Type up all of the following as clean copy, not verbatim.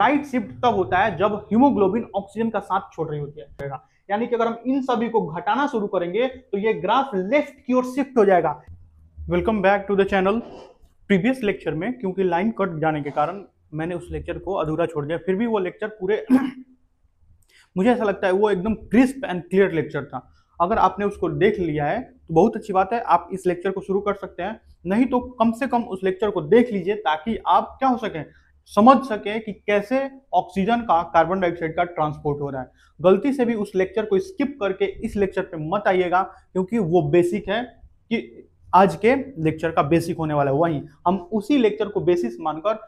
Right shift तब होता है जब हीमोग्लोबिन ऑक्सीजन का साथ छोड़ रही होती है। यानी कि अगर हम इन सभी को घटाना शुरू करेंगे तो ये ग्राफ लेफ्ट की ओर शिफ्ट हो जाएगा। Welcome back to the channel. Previous lecture में क्योंकि लाइन कट जाने के कारण मैंने उस लेक्चर को अधूरा छोड़ दिया, फिर भी वो लेक्चर पूरे मुझे ऐसा लगता है वो एकदम क्रिस्प एंड क्लियर लेक्चर था। अगर आपने उसको देख लिया है तो बहुत अच्छी बात है, आप इस लेक्चर को शुरू कर सकते हैं। नहीं तो कम से कम उस लेक्चर को देख लीजिए ताकि आप क्या हो सके, समझ सके कि कैसे ऑक्सीजन का कार्बन डाइऑक्साइड का ट्रांसपोर्ट हो रहा है। गलती से भी उस लेक्चर को स्किप करके इस लेक्चर पे मत आइएगा, क्योंकि वो बेसिक है कि आज के लेक्चर का बेसिक होने वाला है। वहीं हम उसी लेक्चर को बेसिस मानकर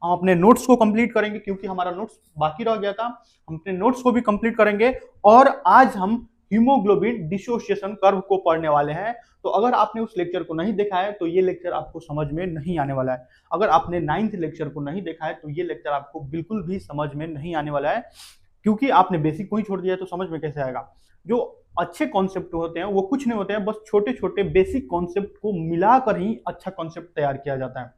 हम अपने नोट्स को कंप्लीट करेंगे, क्योंकि हमारा नोट्स बाकी रह गया था। हम अपने नोट्स को भी कंप्लीट करेंगे और आज हम हीमोग्लोबिन डिसोसिएशन कर्व को पढ़ने वाले हैं। तो अगर आपने उस लेक्चर को नहीं देखा है तो ये लेक्चर आपको समझ में नहीं आने वाला है। अगर आपने 9th लेक्चर को नहीं देखा है तो ये लेक्चर आपको बिल्कुल भी समझ में नहीं आने वाला है, क्योंकि आपने बेसिक को ही छोड़ दिया है तो समझ में कैसे आएगा। जो अच्छे कॉन्सेप्ट होते हैं वो कुछ नहीं होते हैं, बस छोटे छोटे बेसिक कॉन्सेप्ट को मिलाकर ही अच्छा कॉन्सेप्ट तैयार किया जाता है।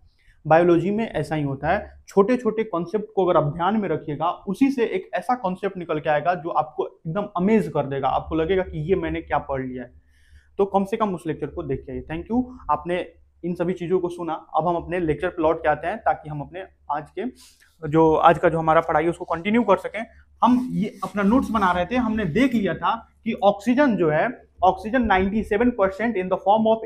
बायोलॉजी में ऐसा ही होता है, छोटे छोटे कॉन्सेप्ट को अगर आप ध्यान में रखिएगा उसी से एक ऐसा कॉन्सेप्ट निकल के आएगा जो आपको एकदम अमेज कर देगा। आपको लगेगा कि ये मैंने क्या पढ़ लिया है। तो कम से कम उस लेक्चर को देख के आइए। थैंक यू, आपने इन सभी चीज़ों को सुना। अब हम अपने लेक्चर पे लौट के आते हैं ताकि हम अपने आज का जो हमारा पढ़ाई है उसको कंटिन्यू कर सकें। हम ये अपना नोट्स बना रहे थे, हमने देख लिया था कि ऑक्सीजन जो है, oxygen 97% in the form of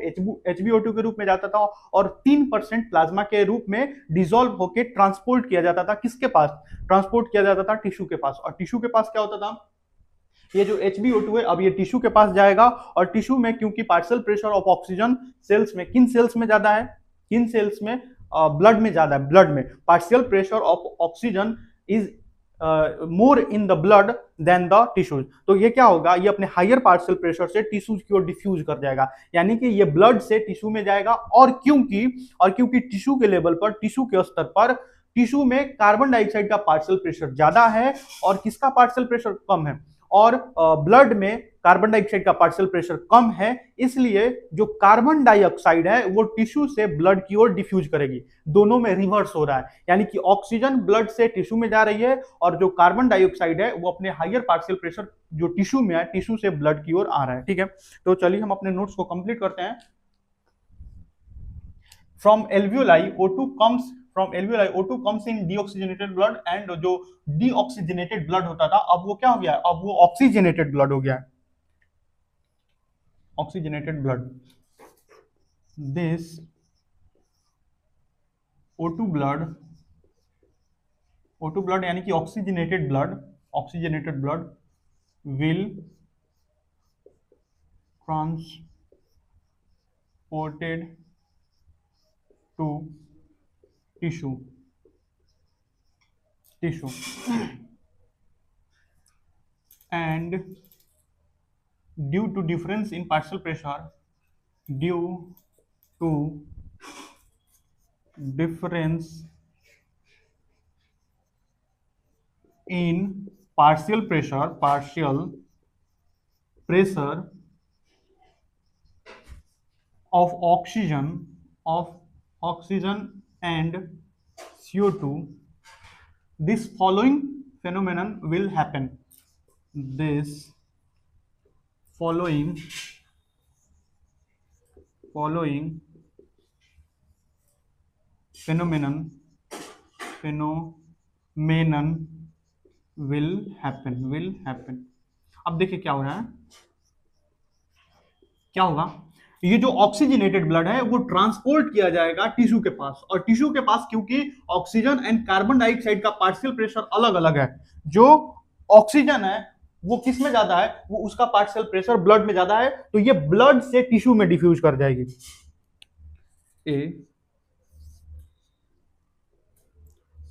HbO2 के रूप में जाता था और 3% प्लाज्मा के रूप में डिसॉल्व होकर ट्रांसपोर्ट किया जाता था। किसके पास ट्रांसपोर्ट किया जाता था? टिश्यू के पास। और टिश्यू के पास क्या होता था? ये जो HbO2 है अब ये टिश्यू के पास जाएगा और टिश्यू में क्योंकि partial pressure of oxygen cells में, किन सेल्स में ज्यादा है? किन सेल्स में? ब्लड में ज्यादा है। ब्लड में partial pressure of oxygen is more in the blood than the tissues. तो ये क्या होगा, ये अपने हायर पार्शियल प्रेशर से टिश्यूज की ओर डिफ्यूज कर जाएगा, यानी कि ये ब्लड से टिश्यू में जाएगा। और क्योंकि टिश्यू के लेवल पर, टिश्यू के स्तर पर, टिश्यू में कार्बन डाइऑक्साइड का पार्शियल प्रेशर ज्यादा है और किसका पार्शियल प्रेशर कम है? और ब्लड में कार्बन डाइऑक्साइड का पार्शियल प्रेशर कम है, इसलिए जो कार्बन डाइऑक्साइड है वो टिश्यू से ब्लड की ओर डिफ्यूज करेगी। दोनों में रिवर्स हो रहा है, यानी कि ऑक्सीजन ब्लड से टिश्यू में जा रही है और जो कार्बन डाइऑक्साइड है वो अपने हायर पार्शियल प्रेशर जो टिश्यू में है, टिश्यू से ब्लड की ओर आ रहा है। ठीक है, तो चलिए हम अपने नोट्स को कंप्लीट करते हैं। From alveoli O2 comes in deoxygenated blood, and जो deoxygenated blood होता था अब वो क्या हो गया? अब वो ऑक्सीजनेटेड ब्लड हो गया है। Oxygenated blood, this O2 blood यानी कि oxygenated blood will transported to tissue and due to difference in partial pressure of oxygen and CO2, this following phenomenon will happen. This following phenomenon will happen. अब देखिए क्या हो रहा है, क्या होगा? ये जो ऑक्सीजनेटेड ब्लड है वो ट्रांसपोर्ट किया जाएगा टिश्यू के पास, और टिश्यू के पास क्योंकि ऑक्सीजन एंड कार्बन डाइऑक्साइड का पार्शियल प्रेशर अलग अलग है, जो ऑक्सीजन है वो किस में ज्यादा है? वो उसका पार्शियल प्रेशर ब्लड में ज्यादा है, तो ये ब्लड से टिश्यू में डिफ्यूज कर जाएगी।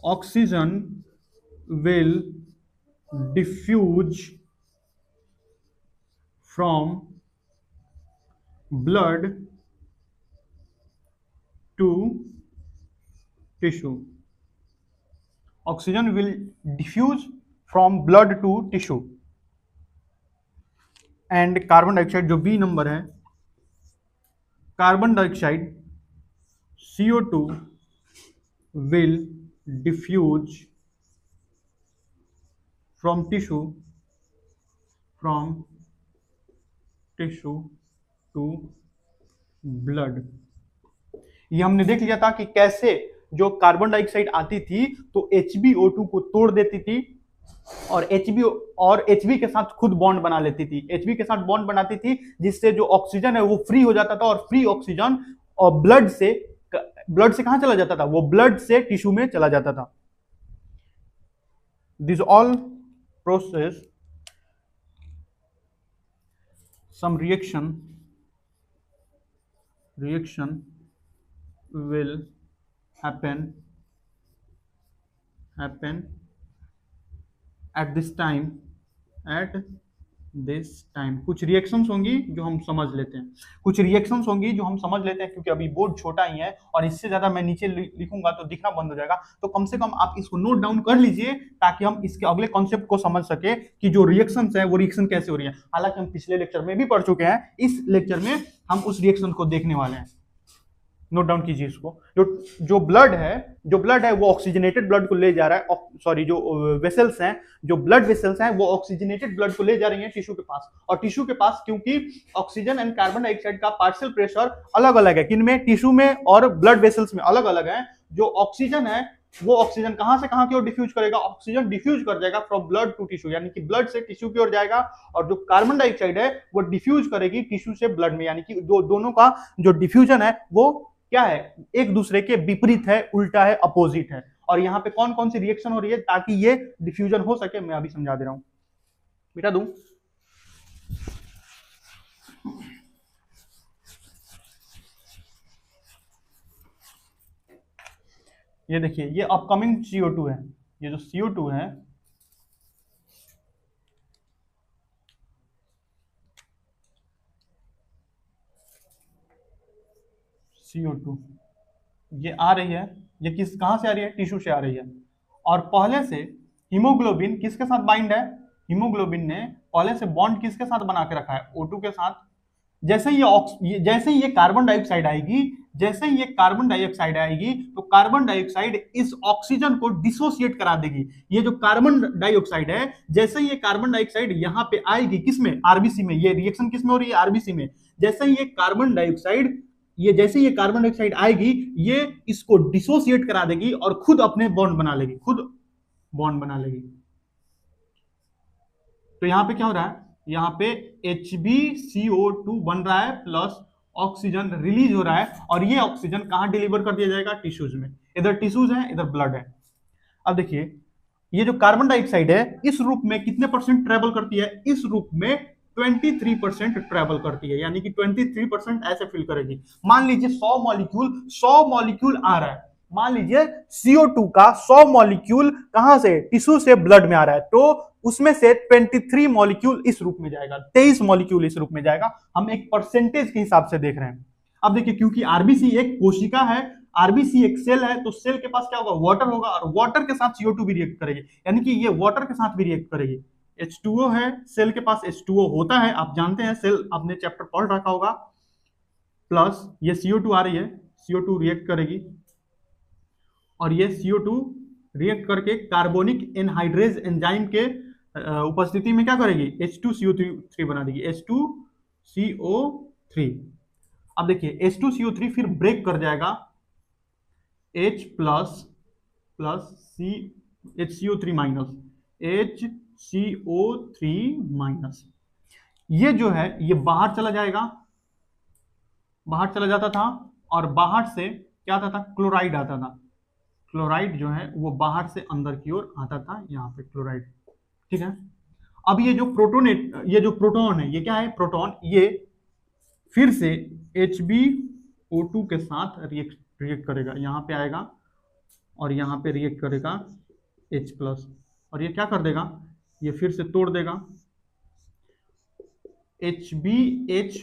Oxygen will diffuse from blood to tissue. Oxygen will diffuse from blood to tissue. And carbon dioxide जो B नंबर है, carbon dioxide CO2 will diffuse from tissue to blood. ये हमने देख लिया था कि कैसे जो कार्बन डाइऑक्साइड आती थी तो HbO2 को तोड़ देती थी और HB के साथ खुद बॉन्ड बना लेती थी, HB के साथ बॉन्ड बनाती थी, जिससे जो ऑक्सीजन है वो फ्री हो जाता था और फ्री ऑक्सीजन और ब्लड से कहां चला जाता था, वो ब्लड से टिश्यू में चला जाता था। This all process some reaction will happen at this time कुछ रिएक्शंस होंगी जो हम समझ लेते हैं, क्योंकि अभी बोर्ड छोटा ही है और इससे ज्यादा मैं नीचे लिखूंगा तो दिखना बंद हो जाएगा, तो कम से कम आप इसको नोट डाउन कर लीजिए ताकि हम इसके अगले कॉन्सेप्ट को समझ सके कि जो रिएक्शंस है वो रिएक्शन कैसे हो रही है। हालांकि हम पिछले लेक्चर में भी पढ़ चुके हैं, इस लेक्चर में हम उस रिएक्शन को देखने वाले हैं। नोट डाउन कीजिए इसको। जो ब्लड है वो ऑक्सीजनेटेड ब्लड को ले जा रहा है, सॉरी जो वेसल्स हैं, जो ब्लड वेसल्स हैं वो ऑक्सीजनेटेड ब्लड को ले जा रही हैं टिश्यू के पास, और टिश्यू के पास क्योंकि ऑक्सीजन एंड कार्बन डाइऑक्साइड का पार्शियल प्रेशर अलग अलग है, किनमें, टिश्यू में और ब्लड वेसल्स में अलग अलग है। जो ऑक्सीजन है वो ऑक्सीजन कहां से कहां की ओर डिफ्यूज करेगा, ऑक्सीजन डिफ्यूज कर जाएगा फ्रॉम ब्लड टू टिश्यू, यानी कि ब्लड से टिश्यू की ओर जाएगा, और जो कार्बन डाइऑक्साइड है वो डिफ्यूज करेगी टिश्यू से ब्लड में, यानी कि दोनों का जो डिफ्यूजन है वो क्या है, एक दूसरे के विपरीत है, उल्टा है, अपोजिट है। और यहाँ पे कौन कौन सी रिएक्शन हो रही है ताकि ये डिफ्यूजन हो सके, मैं अभी समझा दे रहा हूं, बेटा दूं। ये देखिए, ये अपकमिंग CO2 है, ये जो CO2 है CO2 ये आ रही है, ये कहां से आ रही है, टिश्यू से आ रही है। और पहले से हीमोग्लोबिन किसके साथ बाइंड है, हीमोग्लोबिन ने पहले से बॉन्ड किसके साथ बना के रखा है, O2 के साथ। जैसे ही ये कार्बन डाइऑक्साइड आएगी तो कार्बन डाइऑक्साइड इस ऑक्सीजन को डिसोसिएट करा देगी। ये जो कार्बन डाइऑक्साइड है, जैसे ही ये कार्बन डाइऑक्साइड यहाँ पे आएगी, किसमें, आरबीसी में, ये रिएक्शन किसमें हो रही है, आरबीसी में। जैसे ही ये कार्बन डाइऑक्साइड आएगी, ये इसको डिसोसिएट करा देगी और खुद अपने बॉन्ड बना लेगी, तो यहां पे क्या हो रहा है, यहाँ पे HbCO2 बन रहा है प्लस ऑक्सीजन रिलीज हो रहा है, और ये ऑक्सीजन कहां डिलीवर कर दिया जाएगा, टिश्यूज में। इधर टिश्यूज है, इधर ब्लड है। अब देखिए, ये जो कार्बन डाइऑक्साइड है इस रूप में कितने परसेंट ट्रेवल करती है, इस रूप में 23% ट्रेवल करती है, यानी कि 23% ऐसे फिल करेगी। मान लीजिए 100 मॉलिक्यूल आ रहा है, मान लीजिए CO2 का 100 मॉलिक्यूल कहां से, टिश्यू से ब्लड में आ रहा है, तो उसमें से 23 मॉलिक्यूल इस रूप में जाएगा, 23 मॉलिक्यूल इस रूप में जाएगा। हम एक परसेंटेज के हिसाब से देख रहे हैं। अब देखिए, क्योंकि आरबीसी एक कोशिका है, आरबीसी एक सेल है, तो सेल के पास क्या होगा, वाटर होगा, और वाटर के साथ CO2 भी रिएक्ट करेगी, यानी कि ये वाटर के साथ भी रिएक्ट करेगी। H2O है, सेल के पास H2O होता है, आप जानते हैं, सेल आपने चैप्टर पढ़ रखा होगा। प्लस ये CO2 आ रही है, CO2 रिएक्ट करेगी, और ये CO2 रिएक्ट करके कार्बोनिक एनहाइड्रेज एंजाइम के उपस्थिति में क्या करेगी, H2CO3 बना देगी, H2CO3। अब देखिए, H2CO3 फिर ब्रेक कर जाएगा H plus HCO3 minus, HCO3 minus, ये जो है ये बाहर चला जाता था, और बाहर से क्या आता था, क्लोराइड आता था। क्लोराइड जो है वो बाहर से अंदर की ओर आता था, यहाँ पे क्लोराइड, ठीक है। अब ये जो प्रोटॉन है, ये क्या है, प्रोटॉन, ये फिर से HbO2 के साथ रिएक्ट करेगा, यहाँ पे आएगा और यहाँ पे रिएक्ट करेगा H प्लस, और ये क्या कर देगा, ये फिर से तोड़ देगा HbH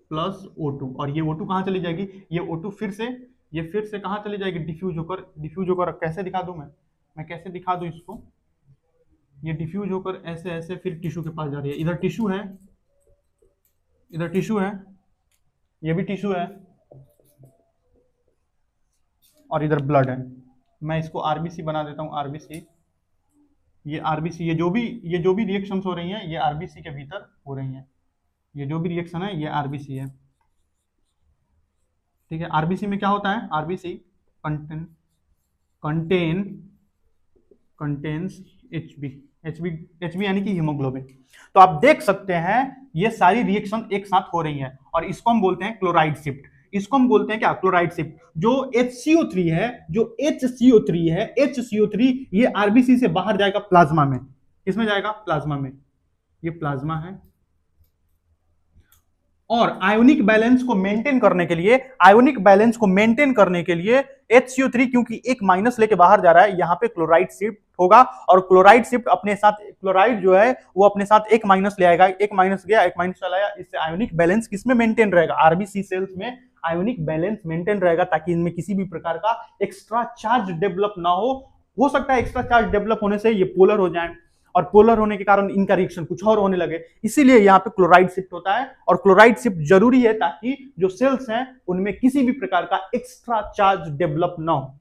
प्लस O2, और ये O2 कहाँ चली जाएगी, ये O2 फिर से कहाँ चली जाएगी, डिफ्यूज होकर कैसे दिखा दूं मैं कैसे दिखा दूं इसको, ये डिफ्यूज होकर ऐसे फिर टिश्यू के पास जा रही है। इधर टिश्यू है, ये भी टिश्यू है, और इधर ब्लड है। मैं इसको आरबीसी बना देता हूं, आरबीसी, ये आरबीसी, ये जो भी रिएक्शंस हो रही हैं ये आरबीसी के भीतर हो रही हैं। ये जो भी रिएक्शन है ये आरबीसी है। ठीक है, आरबीसी में क्या होता है? RBC contain contain contains HB, HB HB यानी कि हीमोग्लोबिन। तो आप देख सकते हैं ये सारी रिएक्शन एक साथ हो रही हैं और इसको हम बोलते हैं क्लोराइड शिफ्ट। इसको हम बोलते हैं क्या? Chloride shift. जो HCO3 है, जो HCO3 है, HCO3 ये आरबीसी से बाहर जाएगा प्लाज्मा में। किसमें जाएगा? प्लाज्मा में। ये प्लाज्मा है और आयोनिक बैलेंस को मेंटेन करने के लिए, आयोनिक बैलेंस को मेंटेन करने के लिए HCO3 क्योंकि एक माइनस लेके बाहर जा रहा है, यहां पे क्लोराइड शिफ्ट होगा और क्लोराइड शिफ्ट अपने साथ, क्लोराइड जो है वो अपने साथ एक माइनस ले आएगा। एक माइनस गया, एक माइनस चला आया, इससे आयोनिक बैलेंस किसमें मेंटेन रहेगा? आरबीसी सेल्स में आयोनिक बैलेंस मेंटेन रहेगा ताकि इनमें किसी भी प्रकार का एक्स्ट्रा चार्ज डेवलप ना हो सकता है एक्स्ट्रा चार्ज डेवलप होने से ये पोलर हो जाए और पोलर होने के कारण इनका रिएक्शन कुछ और होने लगे, इसीलिए यहाँ पे क्लोराइड शिफ्ट होता है। और क्लोराइड शिफ्ट जरूरी है ताकि जो सेल्स हैं उनमें किसी भी प्रकार का एक्स्ट्रा चार्ज डेवलप ना हो।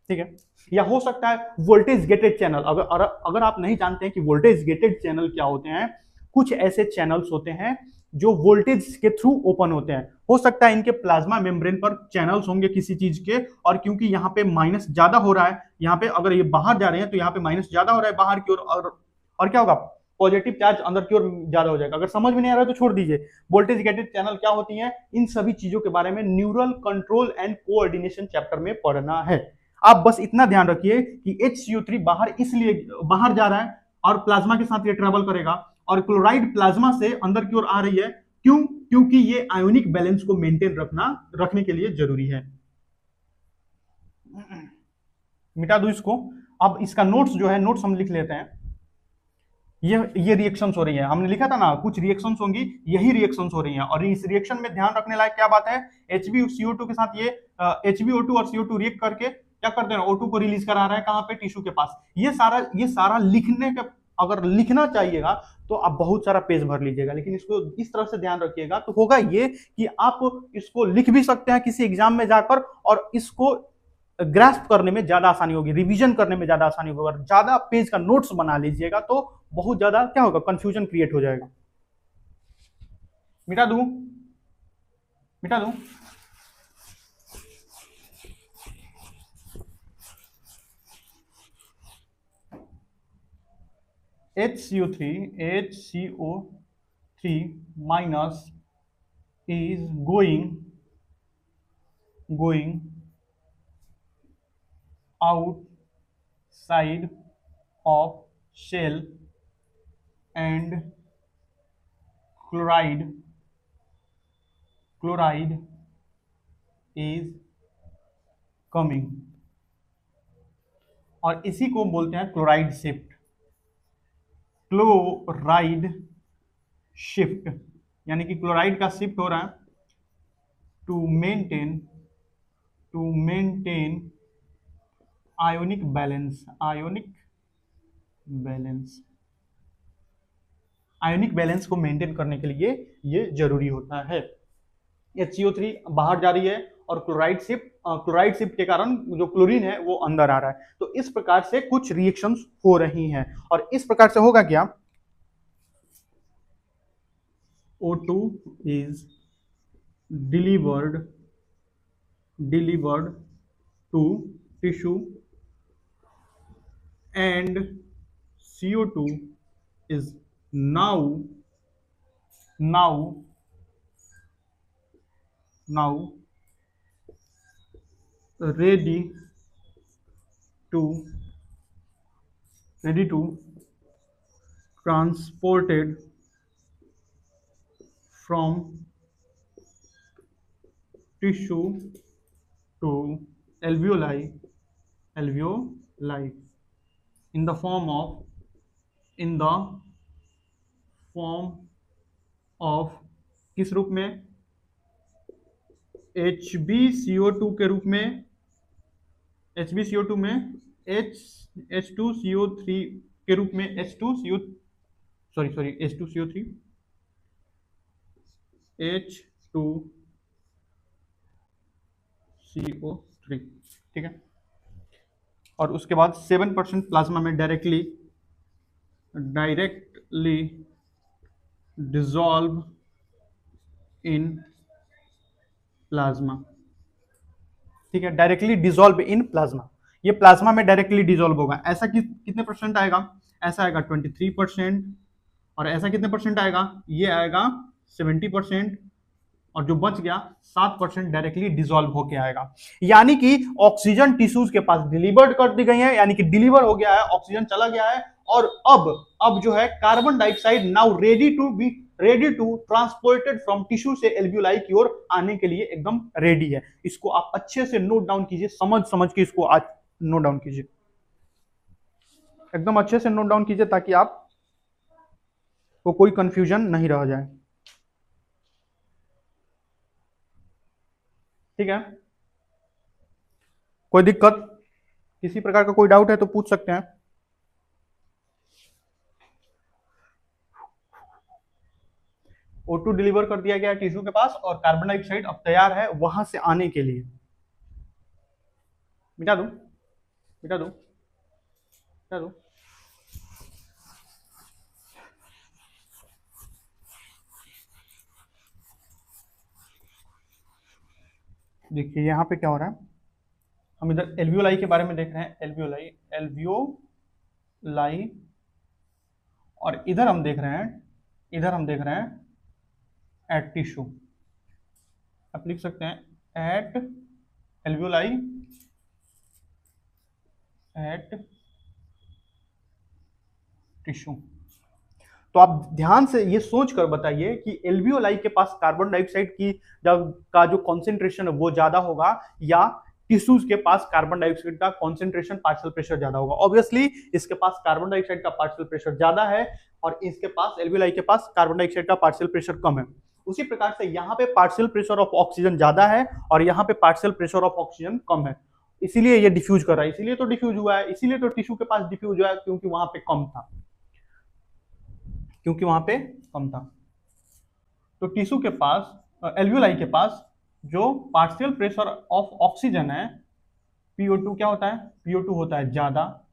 ठीक है, या हो सकता है वोल्टेज गेटेड चैनल। अगर आप नहीं जानते हैं कि वोल्टेज गेटेड चैनल क्या होते हैं, कुछ ऐसे चैनल्स होते हैं जो वोल्टेज के थ्रू ओपन होते हैं। हो सकता है इनके प्लाज्मा मेम्ब्रेन पर चैनल्स होंगे किसी चीज के, और क्योंकि यहाँ पे माइनस ज्यादा हो रहा है, यहाँ पे अगर ये बाहर जा रहे हैं तो यहाँ पे माइनस ज्यादा हो रहा है बाहर की ओर, और क्या होगा? पॉजिटिव चार्ज अंदर की ओर ज्यादा हो जाएगा। अगर समझ में नहीं आ रहा है तो छोड़ दीजिए। वोल्टेज गेटेड चैनल क्या होती हैं, इन सभी चीजों के बारे में neural control and coordination chapter में पढ़ना है। आप बस इतना ध्यान रखिए कि HCO3 बाहर इसलिए बाहर जा रहा है और प्लाज्मा के साथ ये ट्रेवल करेगा, और क्लोराइड प्लाज्मा से अंदर की ओर आ रही है। क्यों? क्योंकि ये आयोनिक बैलेंस को मेंटेन रखने के लिए जरूरी है। मिटा दो इसको। अब इसका नोट्स जो है, नोट्स हम लिख लेते हैं। ये रिएक्शंस हो रही है, हमने लिखा था ना कुछ रिएक्शंस होंगी, यही रिएक्शंस हो रही हैं। और इस रिएक्शन में ध्यान रखने लायक क्या बात है? HbCO2 के साथ ये HbO2 और CO2 रिएक्ट करके क्या करते हैं? O2 को रिलीज करा रहा है कहां पे? टिश्यू के पास। ये सारा लिखने का, अगर लिखना चाहिएगा तो आप बहुत सारा पेज भर लीजिएगा, लेकिन इसको इस तरह से ध्यान रखिएगा तो होगा ये कि आप इसको लिख भी सकते हैं किसी एग्जाम में जाकर, और इसको ग्रास्प करने में ज्यादा आसानी होगी, रिवीजन करने में ज्यादा आसानी होगी। अगर ज्यादा पेज का नोट्स बना लीजिएगा तो बहुत ज्यादा क्या होगा? कंफ्यूजन क्रिएट हो जाएगा। मिटा दूं? मिटा दूं? HCO3 minus is going outside of shell, and chloride is coming, और इसी को बोलते हैं क्लोराइड शिफ्ट। क्लोराइड शिफ्ट यानी कि क्लोराइड का शिफ्ट हो रहा है to maintain ionic balance. Ionic balance को मेंटेन करने के लिए ये जरूरी होता है। HCO3 बाहर जा रही है और क्लोराइड शिफ्ट के कारण जो क्लोरीन है वो अंदर आ रहा है। तो इस प्रकार से कुछ रिएक्शंस हो रही हैं, और इस प्रकार से होगा क्या? O2 is delivered to tissue, and CO2 is now ready to transported from tissue to alveoli in the form of किस रूप में? HbCO2 के रूप में, HbCO2 में H2CO3 के रूप में, H2CO3 H2CO3, ठीक है। और उसके बाद 7% प्लाज्मा में directly directly dissolve in plasma. ठीक है, डायरेक्टली डिसॉल्व इन प्लाज्मा, ये प्लाज्मा में डायरेक्टली डिसॉल्व होगा। ऐसा कितने परसेंट आएगा? ऐसा आएगा 23%, और ऐसा कितने परसेंट आएगा? ये आएगा 70%, और जो बच गया 7% डायरेक्टली डिसॉल्व होके आएगा। यानी कि ऑक्सीजन टिश्यूज के पास डिलीवर्ड कर दी गई है, यानी कि डिलीवर हो गया है, ऑक्सीजन चला गया है, और अब जो है carbon dioxide now ready to transported from tissue से एल्वियोलाई की ओर आने के लिए एकदम रेडी है। इसको आप अच्छे से नोट डाउन कीजिए, समझ के इसको आज नोट डाउन कीजिए, एकदम अच्छे से नोट डाउन कीजिए, ताकि आप को कोई कंफ्यूजन नहीं रह जाए। ठीक है, कोई दिक्कत, किसी प्रकार का कोई डाउट है तो पूछ सकते हैं। O2 डिलीवर कर दिया गया टिश्यू के पास, और कार्बन डाइऑक्साइड अब तैयार है वहां से आने के लिए। मिटा दो, मिटा दो, मिटा दो। देखिए यहां पे क्या हो रहा है, हम इधर एल्वियोलाई के बारे में देख रहे हैं, एल्वियोलाई, और इधर हम देख रहे हैं एट टिश्यू। आप लिख सकते हैं एट एल्वियोलाई, एट टिश्यू। तो आप ध्यान से ये सोच कर बताइए कि एल्वियोलाई के पास कार्बन डाइऑक्साइड का जो कॉन्सेंट्रेशन है वो ज्यादा होगा, या टिश्यूज के पास कार्बन डाइऑक्साइड का कॉन्सेंट्रेशन, पार्शियल प्रेशर ज्यादा होगा। ऑब्वियसली इसके पास कार्बन डाइऑक्साइड का पार्शियल प्रेशर ज्यादा है, और इसके पास एल्वियोलाई के पास कार्बन डाइऑक्साइड का पार्शियल प्रेशर कम है। उसी प्रकार से यहाँ पे पार्शियल प्रेशर ऑफ ऑक्सीजन ज्यादा है, और यहाँ पे पार्शियल प्रेशर ऑफ ऑक्सीजन कम है, इसीलिए ये डिफ्यूज कर रहा है, इसीलिए तो डिफ्यूज हुआ है, इसीलिए तो टिश्यू के पास डिफ्यूज हुआ है, क्योंकि वहां पे कम था, तो टिश्यू के पास, एल्वियोलाई के पास जो पार्शियल प्रेशर ऑफ ऑक्सीजन है PO2 क्या होता है? PO2 होता है ज्यादा।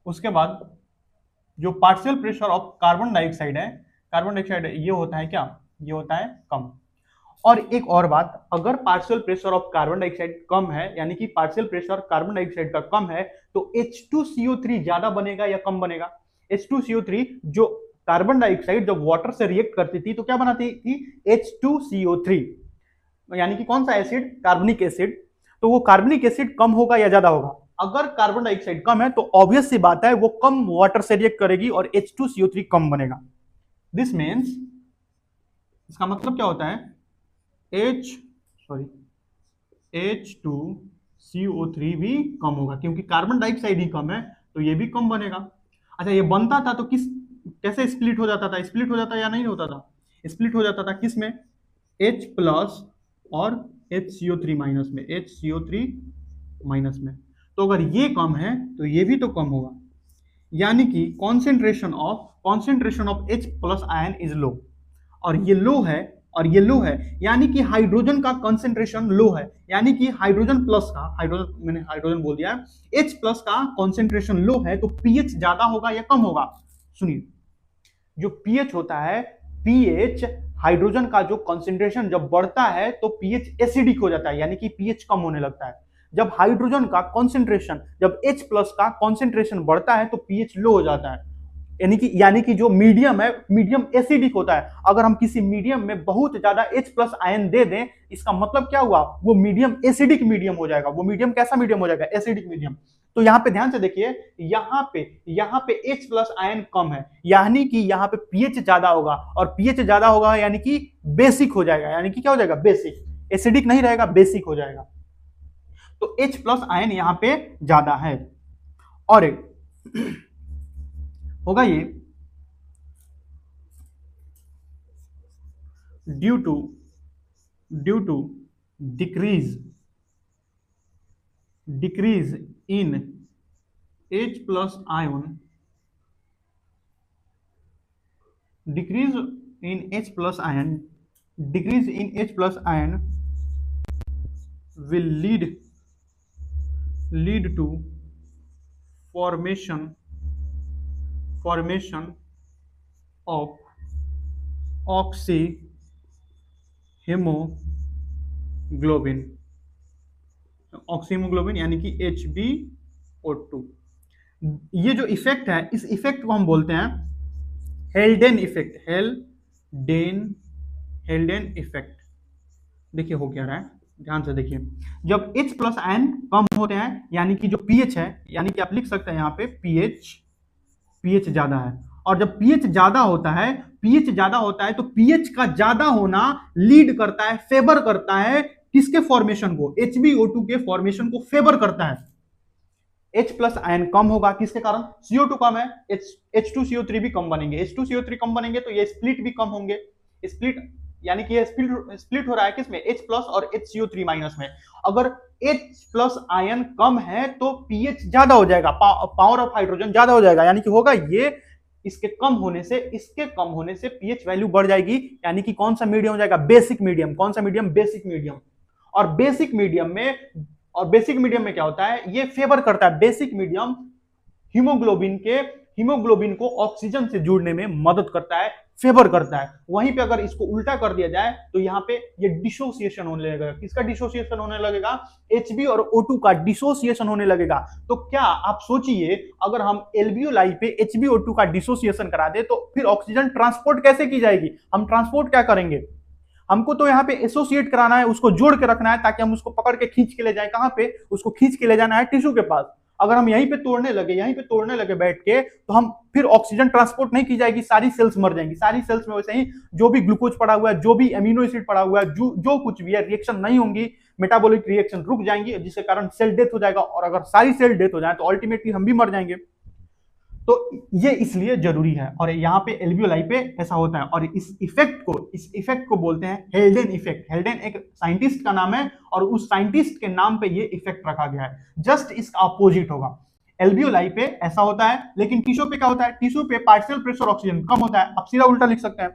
उसके बाद जो partial pressure of carbon dioxide है, ये होता है क्या? ये होता है कम। और एक और बात, अगर partial pressure of carbon dioxide कम है, यानी कि पार्शियल प्रेशर कार्बन डाइऑक्साइड का कम है, तो H2CO3 ज्यादा बनेगा या कम बनेगा? H2CO3 जो कार्बन डाइऑक्साइड जब वाटर से रिएक्ट करती थी तो क्या बनाती थी? H2CO3, यानी कि कौन सा एसिड? कार्बनिक एसिड। तो वो कार्बनिक एसिड कम होगा या ज्यादा होगा? अगर कार्बन डाइऑक्साइड कम है तो ऑब्वियस सी बात है वो कम वाटर से रिएक्ट करेगी और H2CO3 कम बनेगा। दिस मीन्स, इसका मतलब क्या होता है? H2CO3 भी कम होगा, क्योंकि कार्बन डाइऑक्साइड ही कम है तो ये भी कम बनेगा। अच्छा, ये बनता था तो कैसे स्प्लिट हो जाता था? स्प्लिट हो जाता या नहीं होता था? स्प्लिट हो जाता था किस में? H प्लस और HCO3 माइनस में, HCO3 माइनस में। तो अगर ये कम है तो ये भी तो कम होगा, यानी कि concentration of H plus ion is low, और ये लो है, यानी कि हाइड्रोजन का कंसेंट्रेशन लो है, यानी कि हाइड्रोजन प्लस का, मैंने हाइड्रोजन बोल दिया, H प्लस का कंसेंट्रेशन लो है, तो pH ज्यादा होगा या कम होगा? सुनिए, जो pH होता है, pH हाइड्रोजन का जो कंसेंट्रेशन जब बढ़ता है तो pH एसिडिक हो जाता है, यानी कि pH कम होने लगता है। जब हाइड्रोजन का कंसेंट्रेशन, जब H प्लस का कंसेंट्रेशन बढ़ता है तो pH लो हो जाता है, यानी कि जो मीडियम है, मीडियम एसिडिक होता है। अगर हम किसी मीडियम में बहुत ज्यादा H प्लस आयन दे दें, इसका मतलब क्या हुआ? वो मीडियम एसिडिक मीडियम हो जाएगा। वो मीडियम कैसा मीडियम हो जाएगा? Acidic medium. तो यहाँ पे ध्यान से देखिए, यहाँ पे H प्लस आयन कम है, यानी कि यहाँ पे pH ज्यादा होगा, और pH ज्यादा होगा यानी कि बेसिक हो जाएगा, यानी कि क्या हो जाएगा? बेसिक, एसिडिक नहीं रहेगा, बेसिक हो जाएगा। तो H प्लस आयन यहाँ पे ज्यादा है, और एक होगा ये due to decrease in H plus ion, decrease in H plus ion will lead to formation formation of oxyhaemoglobin, oxyhaemoglobin यानी कि HbO2। ये जो इफेक्ट है, इस इफेक्ट को हम बोलते हैं हेल्डेन इफेक्ट। हेल्डेन इफेक्ट। देखिए हो क्या रहा है, ध्यान से देखिए। जब H प्लस आयन कम होते हैं, यानी कि जो pH है, यानी कि आप लिख सकते हैं यहाँ पे pH ज्यादा है। और जब pH ज्यादा होता है, तो pH का ज्यादा होना लीड करता है, फेवर करता है किसके फॉर्मेशन को? HbO2 के फॉर्मेशन को फेवर करता है। H प्लस आयन कम होगा, किसके कारण? CO2 कम है, H2CO3 भी कम बनेंगे। H2CO3 कम बनेंगे तो ये स्प्लिट भी कम होंगे। स्प्लिट यानी कि ये स्प्लिट हो रहा है किसमें? H प्लस और HCO3 माइनस में। अगर H प्लस आयन कम है तो pH ज्यादा हो जाएगा, पावर ऑफ हाइड्रोजन ज्यादा हो जाएगा, यानी कि होगा ये इसके कम होने से pH वैल्यू बढ़ जाएगी। यानी कि कौन सा मीडियम हो जाएगा? Basic medium. कौन सा मीडियम? Basic medium. और बेसिक मीडियम में क्या होता है? ये फेवर करता है, बेसिक मीडियम हीमोग्लोबिन को ऑक्सीजन से जुड़ने में मदद करता है, फेवर करता है। वहीं पे अगर इसको उल्टा कर दिया जाए तो यहाँ पे ये डिसोसिएशन होने लगेगा। किसका डिसोसिएशन होने लगेगा? Hb और O2 का डिसोसिएशन होने लगेगा। तो क्या आप सोचिए, अगर हम एल्वियोलाई पे HbO2 का डिसोसिएशन करा दे तो फिर ऑक्सीजन ट्रांसपोर्ट कैसे की जाएगी? हम ट्रांसपोर्ट क्या करेंगे? हमको तो यहाँ पे एसोसिएट कराना है, उसको जोड़ के रखना है ताकि हम उसको पकड़ के खींच के ले जाएं। कहां पे? उसको खींच के ले जाना है टिश्यू के पास। अगर हम यहीं पे तोड़ने लगे बैठ के, तो हम फिर ऑक्सीजन ट्रांसपोर्ट नहीं की जाएगी, सारी सेल्स मर जाएंगी। सारी सेल्स में वैसे ही जो भी ग्लूकोज पड़ा हुआ है, जो भी अमीनो एसिड पड़ा हुआ है, जो कुछ भी है, रिएक्शन नहीं होंगी, मेटाबॉलिक रिएक्शन रुक जाएंगी, जिसके कारण सेल डेथ हो जाएगा। और अगर सारी सेल डेथ हो जाए तो अल्टीमेटली हम भी मर जाएंगे। तो ये इसलिए जरूरी है। और यहाँ पे एल्वियोलाई पे ऐसा होता है। और इस इफेक्ट को बोलते हैं हेल्डेन इफेक्ट। हेल्डेन एक साइंटिस्ट का नाम है और उस साइंटिस्ट के नाम पे ये इफेक्ट रखा गया है। जस्ट इसका अपोजिट होगा। एल्वियोलाई पे ऐसा होता है, लेकिन टिश्यू पे क्या होता है? टिश्यू पे पार्शियल प्रेशर ऑक्सीजन कम होता है। आप सीधा उल्टा लिख सकते हैं,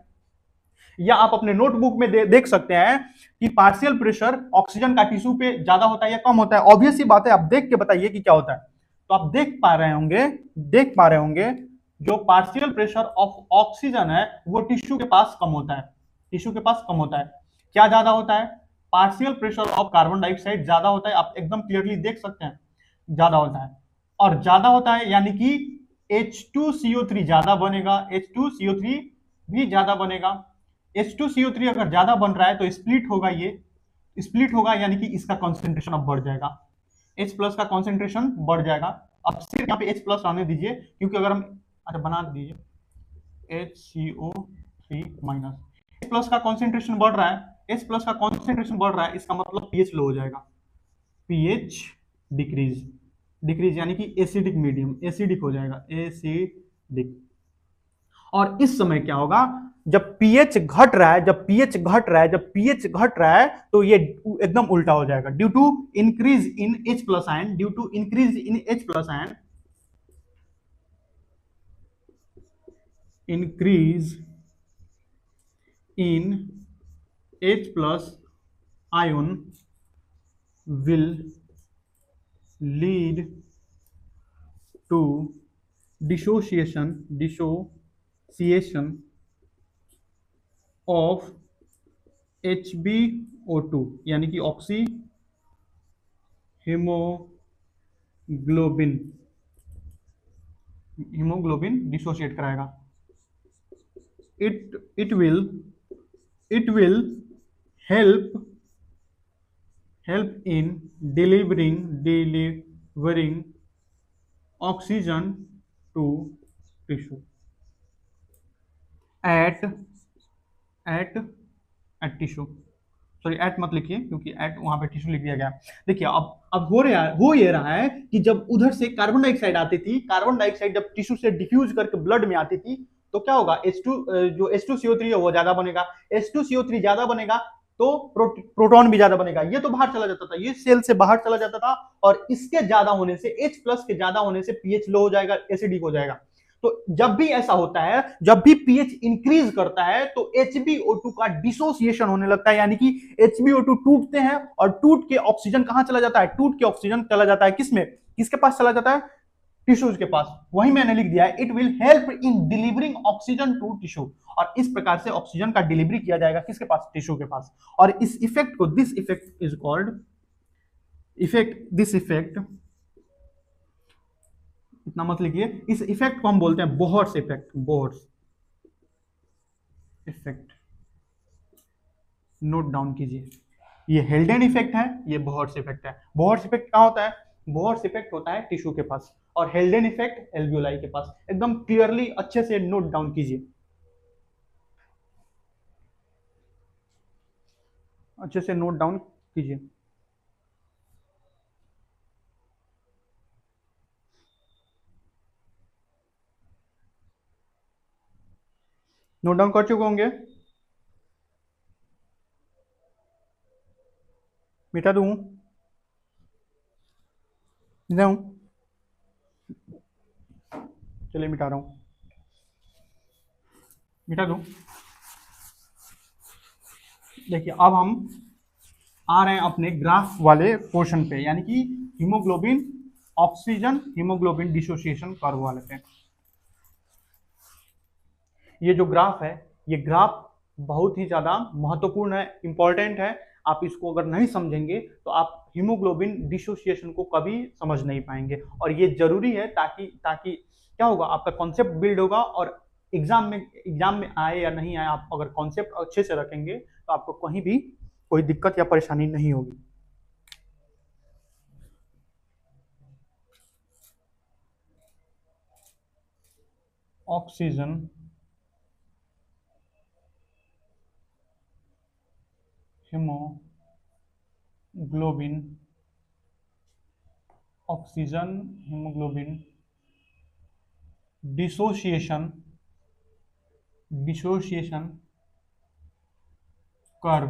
या आप अपने नोटबुक में देख सकते हैं कि पार्शियल प्रेशर ऑक्सीजन का टिश्यू पे ज्यादा होता है या कम होता है। ऑब्वियस सी बात है, आप देख के बताइए कि क्या होता है। तो आप देख पा रहे होंगे जो पार्शियल प्रेशर ऑफ ऑक्सीजन है वो टिश्यू के पास कम होता है। क्या ज्यादा होता है? Partial pressure of carbon dioxide ज्यादा होता है। आप एकदम क्लियरली देख सकते हैं, ज्यादा होता है। और ज्यादा होता है यानी कि H2CO3 ज्यादा बनेगा, H2CO3 भी ज्यादा बनेगा। H2CO3 अगर ज्यादा बन रहा है तो स्प्लिट होगा, यानी कि इसका कॉन्सेंट्रेशन अब बढ़ जाएगा। H प्लस का कॉन्सेंट्रेशन बढ़ जाएगा। अब सिर्फ यहाँ पे H प्लस आने दीजिए, क्योंकि अगर हम बना दीजिए HCO3 माइनस। H प्लस का कॉन्सेंट्रेशन बढ़ रहा है, इसका मतलब pH लो हो जाएगा, pH डिक्रीज यानी कि एसिडिक मीडियम, एसिडिक हो जाएगा, एसिडिक। और इस समय क्या होगा? जब pH घट रहा है तो ये एकदम उल्टा हो जाएगा। Due to increase in H plus ion, increase in H plus ion will lead to dissociation of HbO2 यानी कि ऑक्सी हीमोग्लोबिन डिसोशिएट कराएगा। it will help in delivering oxygen to tissue at tissue. Sorry, at मत लिखिए, क्योंकि eight वहां पे tissue लिख दिया गया। देखिए अब हो ये रहा है कि जब उधर से कार्बन डाइऑक्साइड आती थी, कार्बन डाइऑक्साइड जब टिश्यू से डिफ्यूज करके ब्लड में आती थी, तो क्या होगा? जो H2CO3 है वो ज्यादा बनेगा। H2CO3 ज्यादा बनेगा तो प्रोटॉन भी ज्यादा बनेगा। ये तो बाहर चला जाता था, ये सेल से बाहर चला जाता था। और इसके ज्यादा होने से, H प्लस के ज्यादा होने से pH लो हो जाएगा, एसिडिक हो जाएगा। तो जब भी ऐसा होता है, जब भी pH इंक्रीज करता है तो HbO2 का डिसोसिएशन होने लगता है, यानी कि HbO2 टूटते हैं और टूट के ऑक्सीजन कहां चला जाता है? किसके पास चला जाता है? टिश्यूज के पास, वही मैंने लिख दिया है, it will help in delivering oxygen to tissue. और इस प्रकार से ऑक्सीजन का डिलीवरी किया जाएगा किसके पास? टिश्यू के पास। और इस इफेक्ट को, this effect is called effect, this effect, इतना मत लिखिए, इस इफेक्ट को हम बोलते हैं Bohr's effect, Bohr's effect. Note down कीजिए, ये हेल्डेन इफेक्ट है, ये बोहर्स इफेक्ट है। बोहर्स इफेक्ट कहां होता है? बोहर्स इफेक्ट होता है टिश्यू के पास, और हेल्डेन इफेक्ट एल्वियोलाई के पास। एकदम क्लियरली अच्छे से नोट डाउन कीजिए, अच्छे से नोट डाउन कीजिए। नोट डाउन कर चुके होंगे? मिटा दूं? जाऊं? चलिए मिटा रहा हूं, मिटा दूं। देखिए अब हम आ रहे हैं अपने ग्राफ वाले पोर्शन पे, यानी कि haemoglobin oxygen haemoglobin dissociation curve वाले पे। ये जो ग्राफ है, ये ग्राफ बहुत ही ज़्यादा महत्वपूर्ण है, इंपॉर्टेंट है। आप इसको अगर नहीं समझेंगे तो आप हीमोग्लोबिन डिसोसिएशन को कभी समझ नहीं पाएंगे, और ये जरूरी है ताकि ताकि क्या होगा, आपका कॉन्सेप्ट बिल्ड होगा, और एग्जाम में आए या नहीं आए, आप अगर कॉन्सेप्ट अच्छे से रखेंगे तो आपको कहीं भी कोई दिक्कत या परेशानी नहीं होगी। Oxygen haemoglobin, oxygen haemoglobin dissociation curve.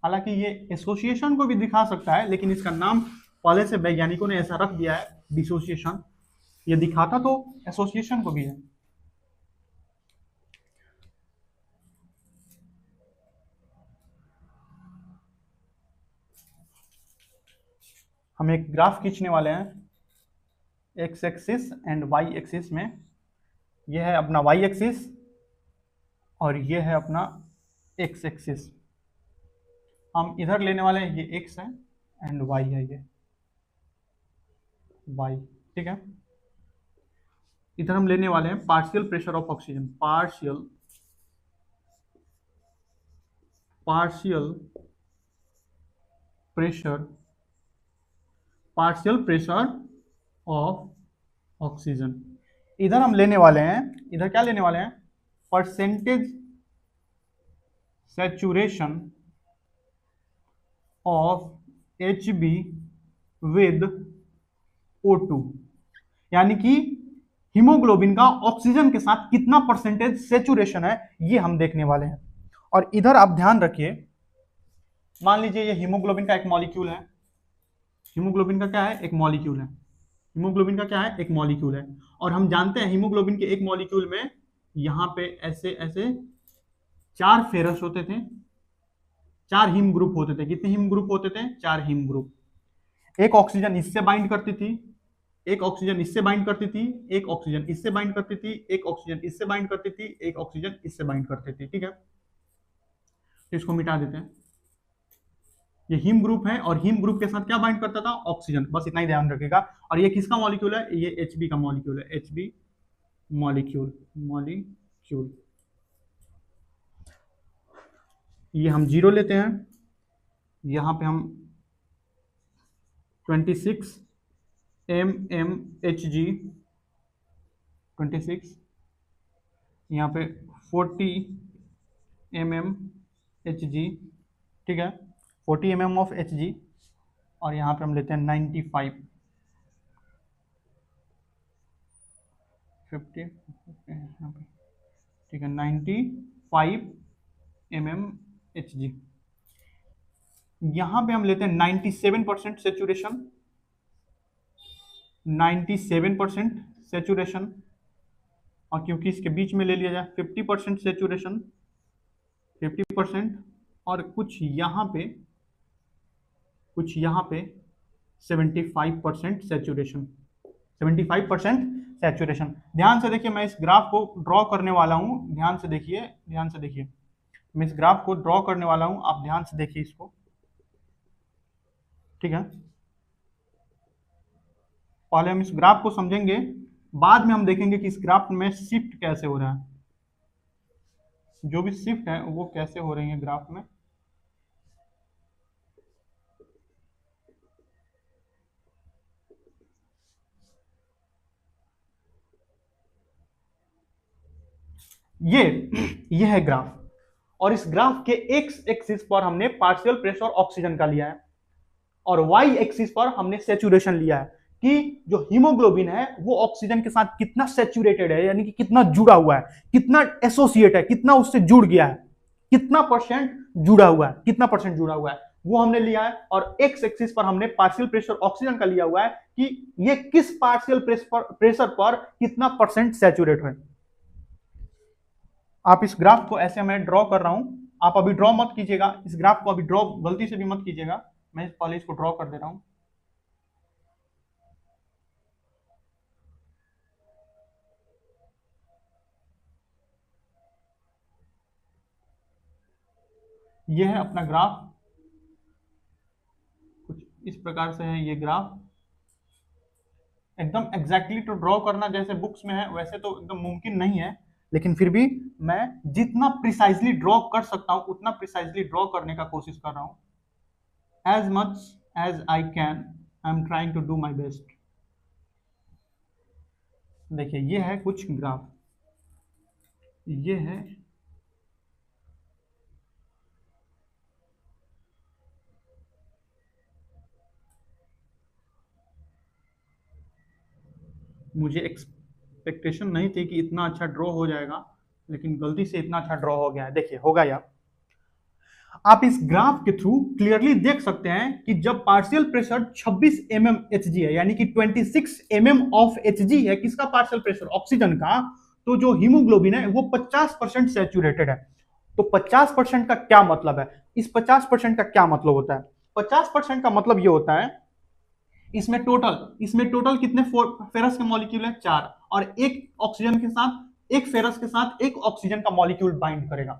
हालांकि ये एसोसिएशन को भी दिखा सकता है, लेकिन इसका नाम पहले से वैज्ञानिकों ने ऐसा रख दिया है डिसोसिएशन। ये दिखाता तो एसोसिएशन को भी है। हम एक ग्राफ खींचने वाले हैं, x axis and y axis में। यह है अपना वाई एक्सिस और यह है अपना एक्स एक्सिस। हम इधर लेने वाले हैं, ये एक्स है एंड वाई है, ये वाई, ठीक है। इधर हम लेने वाले हैं partial pressure of oxygen, partial pressure of oxygen. इधर हम लेने वाले हैं, इधर क्या लेने वाले हैं? Percentage saturation of Hb with O2, यानी कि हीमोग्लोबिन का ऑक्सीजन के साथ कितना परसेंटेज सेचुरेशन है, ये हम देखने वाले हैं। और इधर आप ध्यान रखिए, मान लीजिए ये हीमोग्लोबिन का एक मॉलिक्यूल है, हीमोग्लोबिन का क्या है? एक मॉलिक्यूल है। हीमोग्लोबिन का क्या है? एक मॉलिक्यूल है। और हम जानते हैं हीमोग्लोबिन के एक मॉलिक्यूल में यहाँ पे ऐसे ऐसे 4 फेरस होते थे, 4 हीम ग्रुप होते थे। कितने हीम ग्रुप होते थे? 4 हीम ग्रुप। एक ऑक्सीजन इससे बाइंड करती थी, एक ऑक्सीजन इससे बाइंड करती थी, एक ऑक्सीजन इससे बाइंड करती थी, एक ऑक्सीजन इससे बाइंड करती थी, एक ऑक्सीजन इससे बाइंड करती थी, ठीक है। तो इसको मिटा देते हैं। ये हीम ग्रुप है, और हीम ग्रुप के साथ क्या बाइंड करता था? ऑक्सीजन। बस इतना ही ध्यान रखिएगा। और ये किसका मॉलिक्यूल है? ये Hb का मॉलिक्यूल है, Hb मॉलिक्यूल। ये हम 0 लेते हैं, यहाँ पे हम 26 mmHg, 26, यहाँ पे 40 mmHg, ठीक है, 40 mm ऑफ Hg। और यहाँ पे हम लेते हैं 95, 50, ठीक है, 95 mmHg। यहाँ पे हम लेते हैं 97% सेचुरेशन, 97% सेचुरेशन। और क्योंकि इसके बीच में ले लिया जाए 50% सेचुरेशन, 50%, और कुछ यहाँ पे 75% सैचुरेशन, 75% सैचुरेशन। ध्यान से देखिए, मैं इस ग्राफ को ड्रॉ करने वाला हूं, ध्यान से देखिए, ध्यान से देखिए, मैं इस ग्राफ को ड्रॉ करने वाला हूं, आप ध्यान से देखिए इसको, ठीक है। पहले हम इस ग्राफ को समझेंगे, बाद में हम देखेंगे कि इस ग्राफ में शिफ्ट कैसे हो रहा है, जो भी शिफ्ट है वो कैसे हो रही है ग्राफ में। ये है ग्राफ, और इस ग्राफ के एक्स एक्सिस पर हमने पार्शियल प्रेशर ऑक्सीजन का लिया है, और वाई एक्सिस पर हमने सैचुरेशन लिया है कि जो हीमोग्लोबिन है वो ऑक्सीजन के साथ कितना सैचुरेटेड है, यानी कि कितना जुड़ा हुआ है, कितना एसोसिएट है, कितना उससे जुड़ गया है, कितना परसेंट जुड़ा हुआ है, कितना परसेंट जुड़ा हुआ है, वो हमने लिया है। और एक्स एक्सिस पर हमने पार्शियल प्रेशर ऑक्सीजन का लिया हुआ है कि ये किस पार्शियल प्रेशर पर कितना परसेंट सैचुरेट है। आप इस ग्राफ को ऐसे मैं ड्रॉ कर रहा हूं, आप अभी ड्रॉ मत कीजिएगा, इस ग्राफ को अभी ड्रॉ गलती से भी मत कीजिएगा, मैं पहले इसको ड्रॉ कर दे रहा हूं। यह है अपना ग्राफ, कुछ इस प्रकार से है ये ग्राफ। एकदम एग्जैक्टली तो ड्रॉ करना जैसे बुक्स में है वैसे तो एकदम मुमकिन नहीं है, लेकिन फिर भी मैं जितना प्रिसाइजली ड्रॉ कर सकता हूं उतना प्रिसाइजली ड्रॉ करने का कोशिश कर रहा हूं। As much as I can, I am trying to do my best. देखिए ये है कुछ ग्राफ, ये है मुझे एक्सपेक्टेशन नहीं थी कि इतना अच्छा ड्रॉ हो जाएगा, लेकिन गलती से इतना अच्छा ड्रॉ हो गया है। देखिए होगा यार, आप इस ग्राफ के थ्रू क्लियरली देख सकते हैं कि जब पार्शियल प्रेशर 26 mm Hg है, यानी कि 26 mm ऑफ Hg है, किसका पार्शियल प्रेशर, ऑक्सीजन का, तो जो हीमोग्लोबिन है वो 50% सैचुरेटेड है। तो 50% का क्या मतलब है, इस 50% का क्या मतलब होता है? 50% का मतलब ये होता है, इसमें टोटल कितने फेरस के मॉलिक्यूल है, 4, और एक ऑक्सीजन के साथ, एक फेरस के साथ एक ऑक्सीजन का मॉलिक्यूल बाइंड करेगा।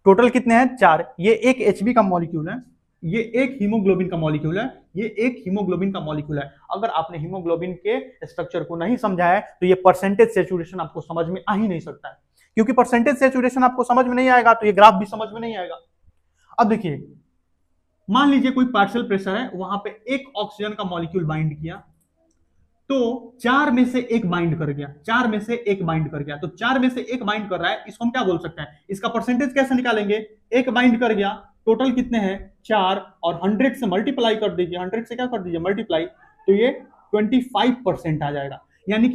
टोटल कितने हैं, 4। ये एक Hb का मॉलिक्यूल है, ये एक हीमोग्लोबिन का मॉलिक्यूल है, ये एक हीमोग्लोबिन का मॉलिक्यूल है। अगर आपने हीमोग्लोबिन के स्ट्रक्चर को नहीं समझा है तो ये परसेंटेज सैचुरेशन आपको समझ में आ ही नहीं सकता है, क्योंकि परसेंटेज सैचुरेशन आपको समझ में नहीं आएगा तो ये ग्राफ भी समझ में नहीं आएगा। अब देखिए, मान लीजिए कोई पार्शियल प्रेशर है, वहां पे एक ऑक्सीजन का मॉलिक्यूल बाइंड किया, तो 4 में से एक बाइंड कर गया, 4 में से एक बाइंड कर गया, तो 4 में से एक बाइंड कर रहा है, इसको हम क्या बोल सकते हैं, इसका परसेंटेज कैसे निकालेंगे, एक बाइंड कर गया, टोटल कितने हैं, 4, और 100 से मल्टीप्लाई कर दीजिए, 100 से क्या कर दीजिए, मल्टीप्लाई, तो ये 25% आ जाएगा। यानी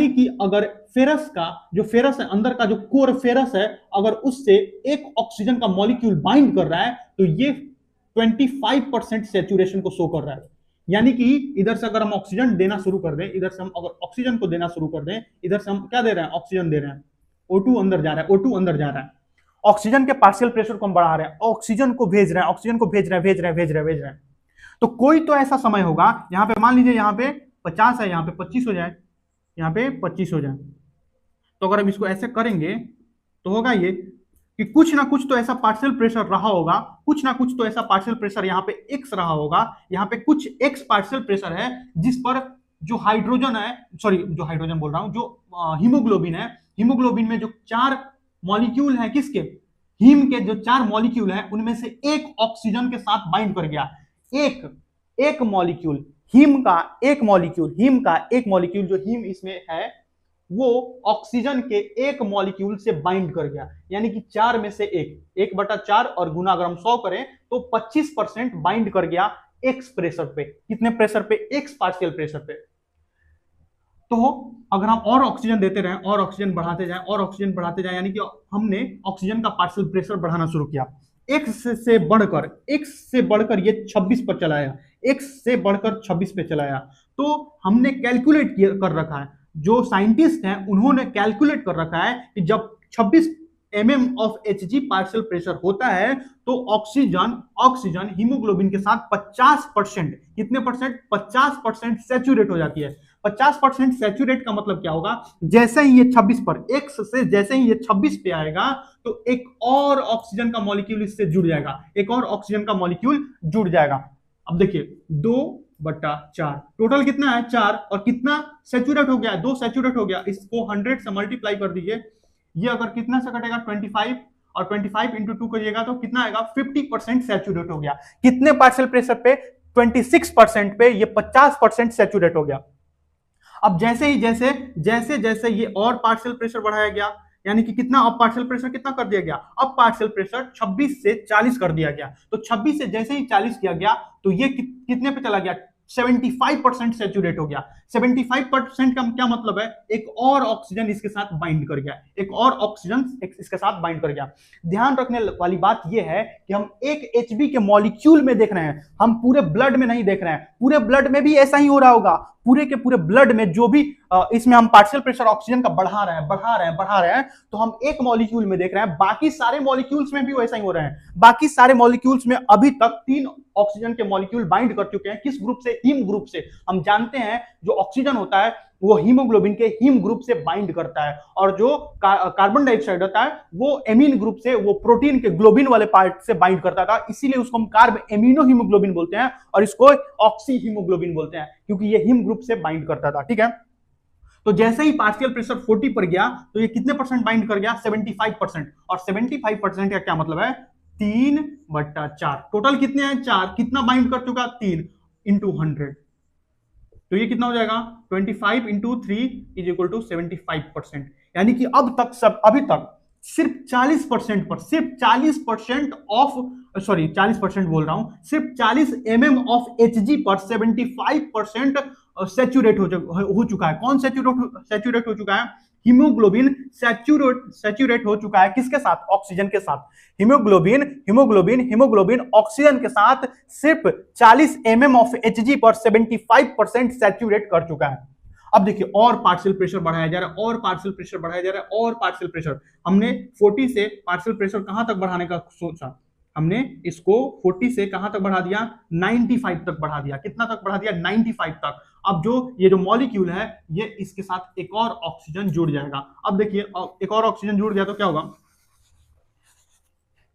कि अगर फेरस का जो फेरस है, अंदर का जो कोर फेरस है, अगर उससे एक ऑक्सीजन का मॉलिक्यूल बाइंड कर रहा है तो ये 25% सैचुरेशन को शो कर रहा है। यानी कि इधर से अगर हम ऑक्सीजन देना शुरू कर दें, इधर से हम अगर ऑक्सीजन को देना शुरू कर दें, इधर से हम क्या दे रहे हैं, ऑक्सीजन दे रहे हैं, O2 अंदर जा रहा है, O2 अंदर जा रहा है, ऑक्सीजन के पार्शियल प्रेशर को हम बढ़ा रहे हैं, ऑक्सीजन को भेज रहे हैं, ऑक्सीजन को भेज रहे हैं। तो कोई तो ऐसा समय होगा, यहां पे मान लीजिए यहाँ पे 50 है, यहाँ पे 25 हो जाए, यहाँ पे 25 हो जाए, तो अगर हम इसको ऐसे करेंगे तो होगा ये कि कुछ ना कुछ तो ऐसा पार्शियल प्रेशर रहा होगा, कुछ ना कुछ तो ऐसा पार्शियल प्रेशर यहाँ पे एक्स रहा होगा, यहाँ पे कुछ एक्स पार्शियल प्रेशर है जिस पर जो हाइड्रोजन है, सॉरी जो हाइड्रोजन बोल रहा हूं, जो हीमोग्लोबिन है, हीमोग्लोबिन में जो 4 मॉलिक्यूल है, किसके, हीम के जो 4 मॉलिक्यूल है, उनमें से एक ऑक्सीजन के साथ बाइंड कर गया। एक मॉलिक्यूल हीम का, एक मॉलिक्यूल जो हीम इसमें है वो ऑक्सीजन के एक मॉलिक्यूल से बाइंड कर गया, यानी कि 4 में से 1/4 और गुना अगर हम 100 करें तो 25% बाइंड कर गया एक्स प्रेशर पे। कितने प्रेशर पे, एक्स पार्शियल प्रेशर पे। तो अगर हम और ऑक्सीजन देते रहें, और ऑक्सीजन बढ़ाते जाएं, यानी कि हमने ऑक्सीजन का पार्शियल प्रेशर बढ़ाना शुरू किया, एक्स से बढ़कर ये 26 पर चलाया, एक्स से बढ़कर 26 पे चलाया, तो हमने कैलकुलेट कर रखा है, जो साइंटिस्ट हैं उन्होंने कैलकुलेट कर रखा है कि जब 26 mm of Hg partial pressure होता है तो ऑक्सीजन हीमोग्लोबिन के साथ 50%, कितने परसेंट, 50% सैचुरेट हो जाती है। 50% सैचुरेट का मतलब क्या होगा, जैसे ही ये 26 पर x से जैसे ही ये 26 पे आएगा तो एक और ऑक्सीजन का मॉलिक्यूल इससे जुड़ जाएगा, एक और ऑक्सीजन का मॉलिक्यूल जुड़ जाएगा। अब देखिए 2/4 टोटल कितना है 4, और कितना सैचुरेट हो गया, 2 सैचुरेट हो गया। इसको 100 से मल्टीप्लाई कर दीजिए, ये अगर कितना से कटेगा 25, और 25 इंटू 2 करिएगा तो कितना आएगा 50% सैचुरेट हो गया। कितने पार्शियल प्रेशर पे, 26% पे ये 50% सैचुरेट हो गया। अब जैसे जैसे ये और पार्शियल प्रेशर बढ़ाया गया, यानी कि कितना, अब पार्शियल प्रेशर कितना कर दिया गया, अब पार्शियल प्रेशर 26 से 40 कर दिया गया। तो 26 से जैसे ही 40 किया गया तो ये कितने पे चला गया, 75% सैचुरेट हो गया। 75% का क्या मतलब है, एक और ऑक्सीजन इसके साथ बाइंड कर गया, एक और ऑक्सीजन इसके साथ बाइंड कर गया। ध्यान रखने वाली बात यह है कि हम एक Hb के मॉलिक्यूल में देख रहे हैं, हम पूरे ब्लड में नहीं देख रहे हैं। पूरे ब्लड में भी ऐसा ही हो रहा होगा, पूरे के पूरे ब्लड में जो भी इसमें हम पार्शियल प्रेशर ऑक्सीजन का बढ़ा रहे हैं तो हम एक मॉलिक्यूल में देख रहे हैं, बाकी सारे मॉलिक्यूल्स में भी वैसा ही हो रहे हैं। बाकी सारे मॉलिक्यूल्स में अभी तक 3 ऑक्सीजन के मॉलिक्यूल बाइंड कर चुके हैं, किस ग्रुप से, हीम ग्रुप से। हम जानते हैं जो ऑक्सीजन होता है वो हीमोग्लोबिन के हीम ग्रुप से बाइंड करता है, और जो कार्बन डाइऑक्साइड होता है वो एमीन ग्रुप से, वो प्रोटीन के ग्लोबिन वाले पार्ट से बाइंड करता था, इसीलिए उसको हम कार्ब एमिनो हीमोग्लोबिन बोलते हैं, और इसको ऑक्सी हीमोग्लोबिन बोलते हैं, क्योंकि ये हीम ग्रुप से बाइंड करता था। ठीक है, तो जैसे ही पार्शियल प्रेशर 40 पर गया तो ये कितने परसेंट बाइंड कर गया, 75%, और 75% का क्या मतलब है, 3/4। टोटल कितने हैं 4, कितना बाइंड कर चुका, 3 इंटू 100, तो ये कितना हो जाएगा 25 इंटू 3 इज इक्वल टू 75%। यानी कि अभी तक सिर्फ 40% पर, सिर्फ 40% ऑफ, सॉरी 40% बोल रहा हूं, सिर्फ 40 mm ऑफ Hg पर 75% सैचुरेट हो चुका है। कौन सैचुरेट हो चुका है, हीमोग्लोबिन सैचुरेट हो चुका है, किसके साथ, ऑक्सीजन के साथ। हीमोग्लोबिन ऑक्सीजन के साथ सिर्फ 40 mm ऑफ Hg पर 75% सैचुरेट कर चुका है। अब देखिए और पार्शियल प्रेशर बढ़ाया जा रहा है, और पार्शियल प्रेशर बढ़ाया जा रहा है, और पार्शियल प्रेशर, हमने 40 से पार्शियल प्रेशर कहां तक बढ़ाने का सोचा, हमने इसको 40 से कहां तक बढ़ा दिया, 95 तक बढ़ा दिया। कितना तक बढ़ा दिया, 95 तक। अब जो ये जो मॉलिक्यूल है ये इसके साथ एक और ऑक्सीजन जुड़ जाएगा। अब देखिए एक और ऑक्सीजन जुड़ गया तो क्या होगा,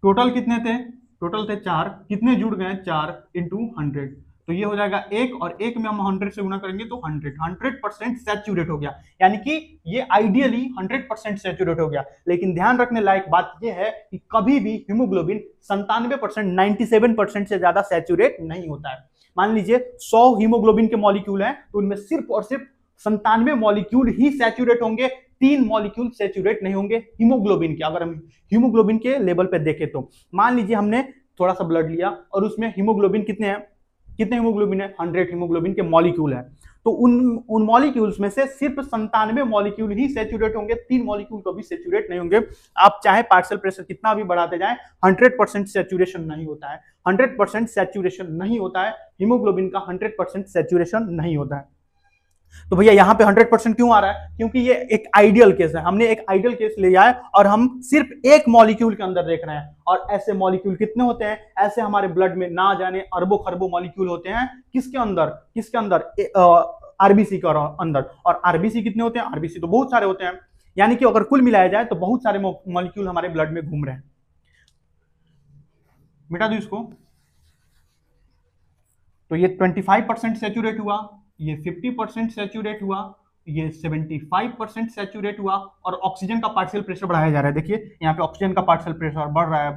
टोटल कितने थे, टोटल थे 4, कितने जुड़ गए, 4 इंटू 100, तो ये हो जाएगा 1, और 1 में हम 100 से गुना करेंगे तो 100% सैचुरेट हो गया। यानी कि ये आइडियली 100% सैचुरेट हो गया। लेकिन ध्यान रखने लायक बात ये है कि कभी भी हीमोग्लोबिन 97%, 97% से ज्यादा सैचुरेट नहीं होता है। मान लीजिए 100 हीमोग्लोबिन के मॉलिक्यूल हैं तो उनमें सिर्फ और सिर्फ 97 मॉलिक्यूल ही सैचुरेट होंगे, 3 मॉलिक्यूल सैचुरेट नहीं होंगे हीमोग्लोबिन के। अगर हम हीमोग्लोबिन के लेवल पे देखें तो मान लीजिए हमने थोड़ा सा ब्लड लिया और उसमें हीमोग्लोबिन कितने हैं, कितने हीमोग्लोबिन है, 100 हीमोग्लोबिन के मॉलिक्यूल है, तो उन मॉलिक्यूल्स में से सिर्फ 97 मॉलिक्यूल ही सैचुरेट होंगे, 3 मॉलिक्यूल कभी सैचुरेट नहीं होंगे। आप चाहे पार्शियल प्रेशर कितना भी बढ़ाते जाएं, 100% सैचुरेशन नहीं होता है, 100% सैचुरेशन नहीं होता है, हीमोग्लोबिन का 100% सैचुरेशन नहीं होता है। तो भैया यहां पे 100% क्यों आ रहा है, क्योंकि ये एक आइडियल केस है, हमने एक आइडियल केस लिया है और हम सिर्फ एक मॉलिक्यूल के अंदर देख रहे हैं। और ऐसे मॉलिक्यूल कितने होते हैं, ऐसे हमारे ब्लड में ना जाने अरबों खरबों मॉलिक्यूल होते हैं, किसके अंदर आरबीसी के अंदर। और आरबीसी कितने होते हैं, आरबीसी तो बहुत सारे होते हैं, यानी कि अगर कुल मिलाया जाए तो बहुत सारे मॉलिक्यूल हमारे ब्लड में घूम रहे हैं। मिटा दो इसको, तो ये 25% सैचुरेट हुआ, ये 50% सैचुरेट हुआ, ये 75% सैचुरेट हुआ, और ऑक्सीजन का पार्शियल प्रेशर बढ़ाया जा रहा है। देखिए यहाँ पे ऑक्सीजन का पार्शियल प्रेशर बढ़ रहा है,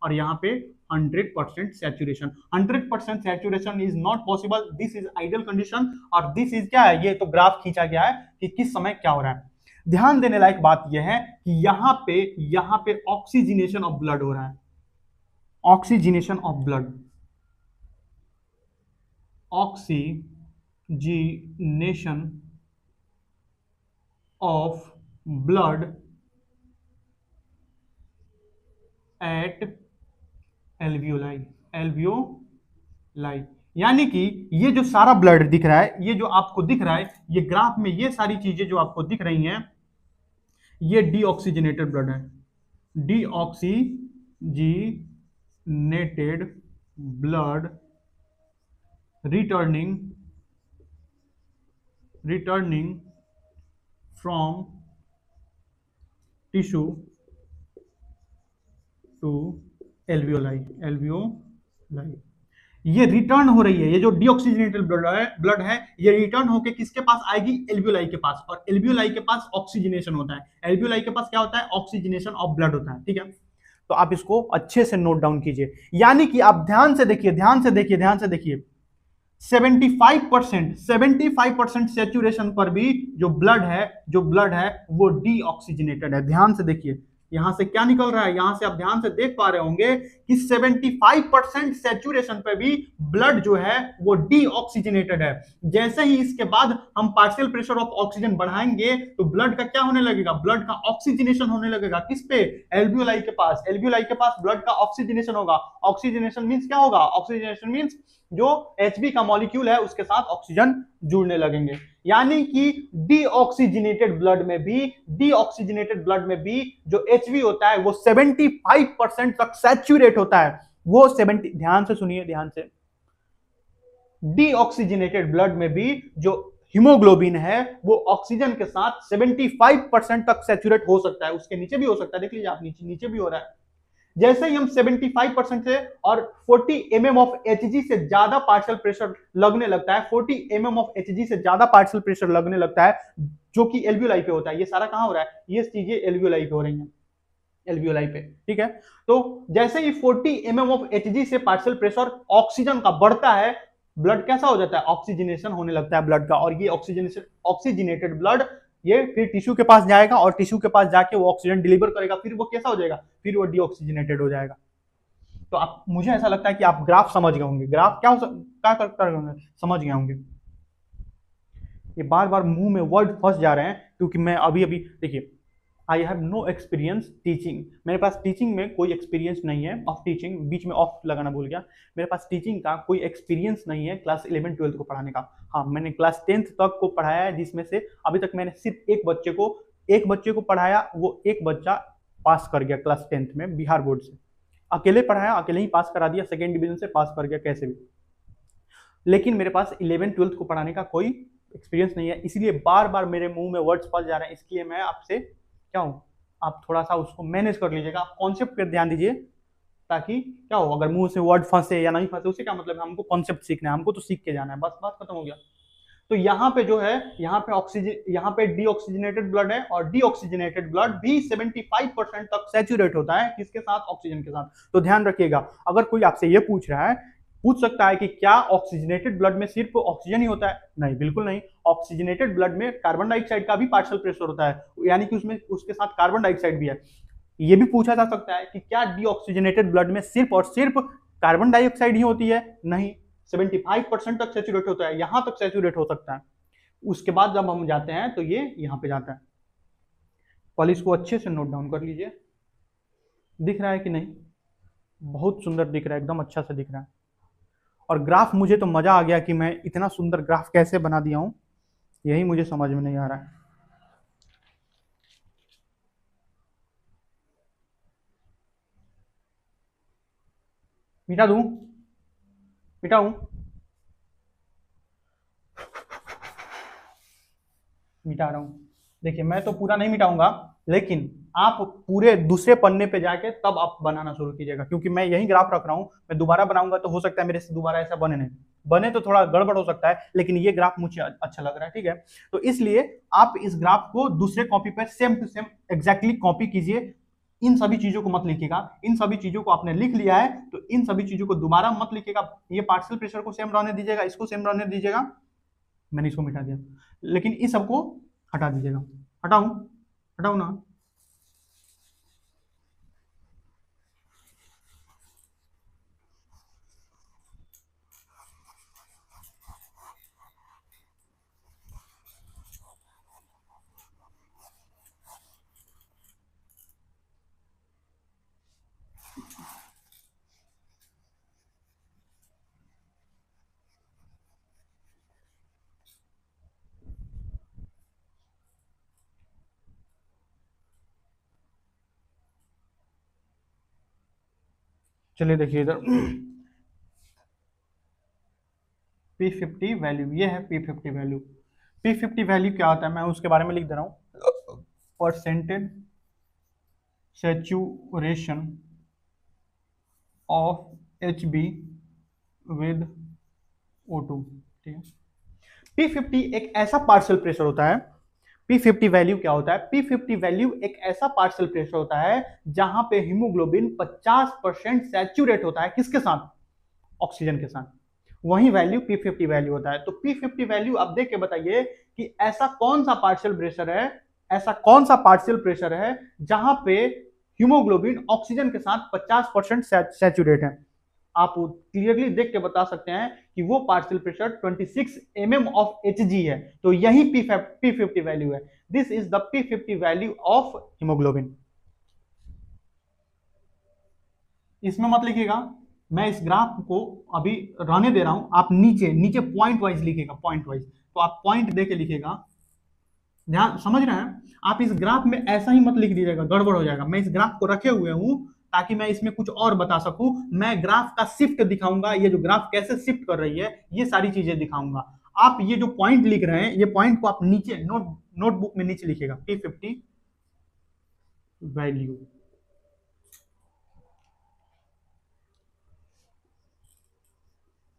और यहाँ पे 100% saturation. 100% saturation is not possible, this is ideal condition. और दिस इज क्या है, ये तो ग्राफ खींचा गया है कि किस समय क्या हो रहा है। ध्यान देने लायक बात यह है कि यहाँ पे ऑक्सीजनेशन ऑफ ब्लड हो रहा है, oxygenation of blood, oxygenation of blood at alveoli, यानी कि ये जो सारा ब्लड दिख रहा है, ये जो आपको दिख रहा है, ये ग्राफ में ये सारी चीजें जो आपको दिख रही हैं, ये डीऑक्सीजनेटेड ब्लड है, deoxygenated blood returning from tissue to alveoli. ये रिटर्न हो रही है, ये जो डीऑक्सीजनेटेड ब्लड है ये रिटर्न होके किसके पास आएगी? एल्वियोलाई के पास। और एल्वियोलाई के पास ऑक्सीजनेशन होता है, एल्वियोलाई के पास क्या होता है? ऑक्सीजनेशन ऑफ ब्लड होता है, ठीक है। तो आप इसको अच्छे से नोट डाउन कीजिए, यानी कि आप ध्यान से देखिए, ध्यान से देखिए, ध्यान से देखिए, 75% सेचुरेशन पर भी जो ब्लड है वो डीऑक्सीजनेटेड है। ध्यान से देखिए यहां से क्या निकल रहा है, यहां से आप ध्यान से देख पा रहे होंगे कि 75% सेचुरेशन पे भी ब्लड जो है वो डीऑक्सीजनेटेड है। जैसे ही इसके बाद हम पार्शियल प्रेशर ऑफ ऑक्सीजन बढ़ाएंगे तो ब्लड का क्या होने लगेगा? ब्लड का ऑक्सीजनेशन होने लगेगा। किस पे? एल्वियोलाई के पास। एल्वियोलाई के पास ब्लड का ऑक्सीजनेशन होगा। ऑक्सीजनेशन मींस क्या होगा? ऑक्सीजनेशन मींस जो Hb का मॉलिक्यूल है उसके साथ ऑक्सीजन जुड़ने लगेंगे। यानी कि डीऑक्सीजनेटेड ब्लड में भी जो Hb होता है वो 75% तक सैचुरेट होता है। वो 70, ध्यान से सुनिए, ध्यान से, डीऑक्सीजनेटेड ब्लड में भी जो हीमोग्लोबिन है वो ऑक्सीजन के साथ 75% तक सैचुरेट हो सकता है, उसके नीचे भी हो सकता है। देख लीजिए आप, नीचे नीचे भी हो रहा है। जैसे ही हम 75% से और 40 mm ऑफ Hg से ज्यादा पार्शियल प्रेशर लगने लगता है, 40 mm ऑफ Hg से ज्यादा पार्शियल प्रेशर लगने लगता है, जो कि एल्वियोलाई पे होता है। ये सारा कहां हो रहा है? ये चीजें एल्वियोलाई पे हो रही हैं, एल्वियोलाई पे, ठीक है। तो जैसे ही 40 mm ऑफ Hg से पार्शियल प्रेशर ऑक्सीजन का बढ़ता है, ब्लड कैसा हो जाता है? ऑक्सीजनेशन होने लगता है ब्लड का। और ये ऑक्सीजनेटेड ब्लड ये फिर टिश्यू के पास जाएगा और टिश्यू के पास जाके वो ऑक्सीजन डिलीवर करेगा, फिर वो कैसा हो जाएगा? फिर वो डीऑक्सीजनेटेड हो जाएगा। तो आप, मुझे ऐसा लगता है कि आप ग्राफ समझ गए होंगे। ग्राफ क्या करता है, समझ गए होंगे। ये बार बार मुंह में वर्ड फंस जा रहे हैं क्योंकि मैं अभी अभी, देखिए, I have no experience teaching, मेरे पास टीचिंग में कोई एक्सपीरियंस नहीं है। ऑफ टीचिंग, बीच में ऑफ लगाना भूल गया, मेरे पास टीचिंग का कोई एक्सपीरियंस नहीं है क्लास 11-12 को पढ़ाने का। हाँ, मैंने क्लास 10th तक को पढ़ाया है, जिसमें से अभी तक मैंने सिर्फ एक बच्चे को पढ़ाया। वो एक बच्चा पास कर गया क्लास 10th में बिहार बोर्ड से, अकेले पढ़ाया, अकेले ही पास करा दिया, सेकेंड डिवीजन से पास कर गया कैसे भी। लेकिन मेरे पास 11-12 को पढ़ाने का कोई एक्सपीरियंस नहीं है, इसलिए बार बार मेरे मुंह में वर्ड्स फंस जा रहे हैं। इसलिए मैं आपसे क्या हूँ, आप थोड़ा सा उसको मैनेज कर लीजिएगा, आप कॉन्सेप्ट पर ध्यान दीजिए, ताकि क्या हो, अगर मुंह से वर्ड फंसे या नहीं फंसे उससे क्या मतलब है, हमको कॉन्सेप्ट सीखना है, हमको तो सीख के जाना है, बस बात खत्म हो गया। तो यहाँ पे जो है, यहाँ पे डीऑक्सीजनेटेड ब्लड है, और डीऑक्सीजनेटेड ब्लड भी 75% तक सैचुरेट होता है, किसके साथ? ऑक्सीजन के साथ। तो ध्यान रखिएगा, अगर कोई आपसे ये पूछ सकता है कि क्या ऑक्सीजनेटेड ब्लड में सिर्फ ऑक्सीजन ही होता है? नहीं, बिल्कुल नहीं। ऑक्सीजनेटेड ब्लड में कार्बन डाइऑक्साइड का भी पार्शियल प्रेशर होता है, यानी कि उसमें उसके साथ कार्बन डाइऑक्साइड भी है। ये भी पूछा जा सकता है कि क्या डीऑक्सीजनेटेड ब्लड में सिर्फ और सिर्फ कार्बन डाइऑक्साइड ही होती है? नहीं, 75% तक सैचुरेट होता है, यहां तक सैचुरेट हो सकता है। उसके बाद जब हम जाते हैं तो ये यहां पे जाता है। पहले इसको अच्छे से नोट डाउन कर लीजिए। दिख रहा है कि नहीं? बहुत सुंदर दिख रहा है, एकदम अच्छा से दिख रहा है। और ग्राफ, मुझे तो मजा आ गया कि मैं इतना सुंदर ग्राफ कैसे बना दिया हूं, यही मुझे समझ में नहीं आ रहा है। मिटा दूं? मिटाऊं? मिटा रहा हूं। देखिए, मैं तो पूरा नहीं मिटाऊंगा, लेकिन आप पूरे दूसरे पन्ने पे जाके तब आप बनाना शुरू कीजिएगा, क्योंकि मैं यही ग्राफ रख रहा हूं। मैं दोबारा बनाऊंगा तो हो सकता है मेरे से दोबारा ऐसा बने नहीं, बने तो थोड़ा गड़बड़ हो सकता है, लेकिन ये ग्राफ मुझे अच्छा लग रहा है, ठीक है। तो इसलिए आप इस ग्राफ को दूसरे कॉपी पे same to same exactly copy कीजिए। इन सभी चीजों को मत लिखिएगा, इन सभी चीजों को आपने लिख लिया है तो इन सभी चीजों को दोबारा मत लिखिएगा। ये पार्शियल प्रेशर को सेम रहने दीजिएगा, इसको सेम रहने दीजिएगा, मैंने इसको मिटा दिया, लेकिन इस सबको हटा दीजिएगा। हटाऊं? हटाऊं ना? चलिए देखिए इधर P50 वैल्यू, ये है P50 वैल्यू। P50 वैल्यू क्या होता है, मैं उसके बारे में लिख दे रहा हूँ। Percentage saturation of HB with O2, ठीक है। P50 एक ऐसा पार्शियल प्रेशर होता है। P50 वैल्यू क्या होता है? P50 वैल्यू एक ऐसा पार्शियल प्रेशर होता है जहां पे हीमोग्लोबिन 50% सैचुरेट होता है, किसके साथ? ऑक्सीजन के साथ। वही वैल्यू P50 वैल्यू होता है। तो P50 वैल्यू आप देख के बताइए कि ऐसा कौन सा पार्शियल प्रेशर है, ऐसा कौन सा पार्शियल प्रेशर है जहां पे हीमोग्लोबिन ऑक्सीजन के साथ 50% सैचुरेट है। आप क्लियरली देख के बता सकते हैं कि वो partial pressure 26 mm of Hg है। तो यही P50 वैल्यू है। This is the P50 value of haemoglobin. इसमें मत लिखिएगा, मैं इस ग्राफ को अभी रहने दे रहा हूं। आप नीचे नीचे पॉइंट वाइज लिखिएगा, पॉइंट वाइज। तो आप पॉइंट दे के लिखिएगा, ध्यान समझ रहे हैं। आप इस ग्राफ में ऐसा ही मत लिख दीजिएगा, गड़बड़ हो जाएगा। मैं इस ग्राफ को रखे हुए हूं ताकि मैं इसमें कुछ और बता सकूं। मैं ग्राफ का शिफ्ट दिखाऊंगा, ये जो ग्राफ कैसे शिफ्ट कर रही है, ये सारी चीजें दिखाऊंगा। आप ये जो पॉइंट लिख रहे हैं, ये पॉइंट को आप नीचे नोटबुक में नीचे लिखिएगा। P50 value,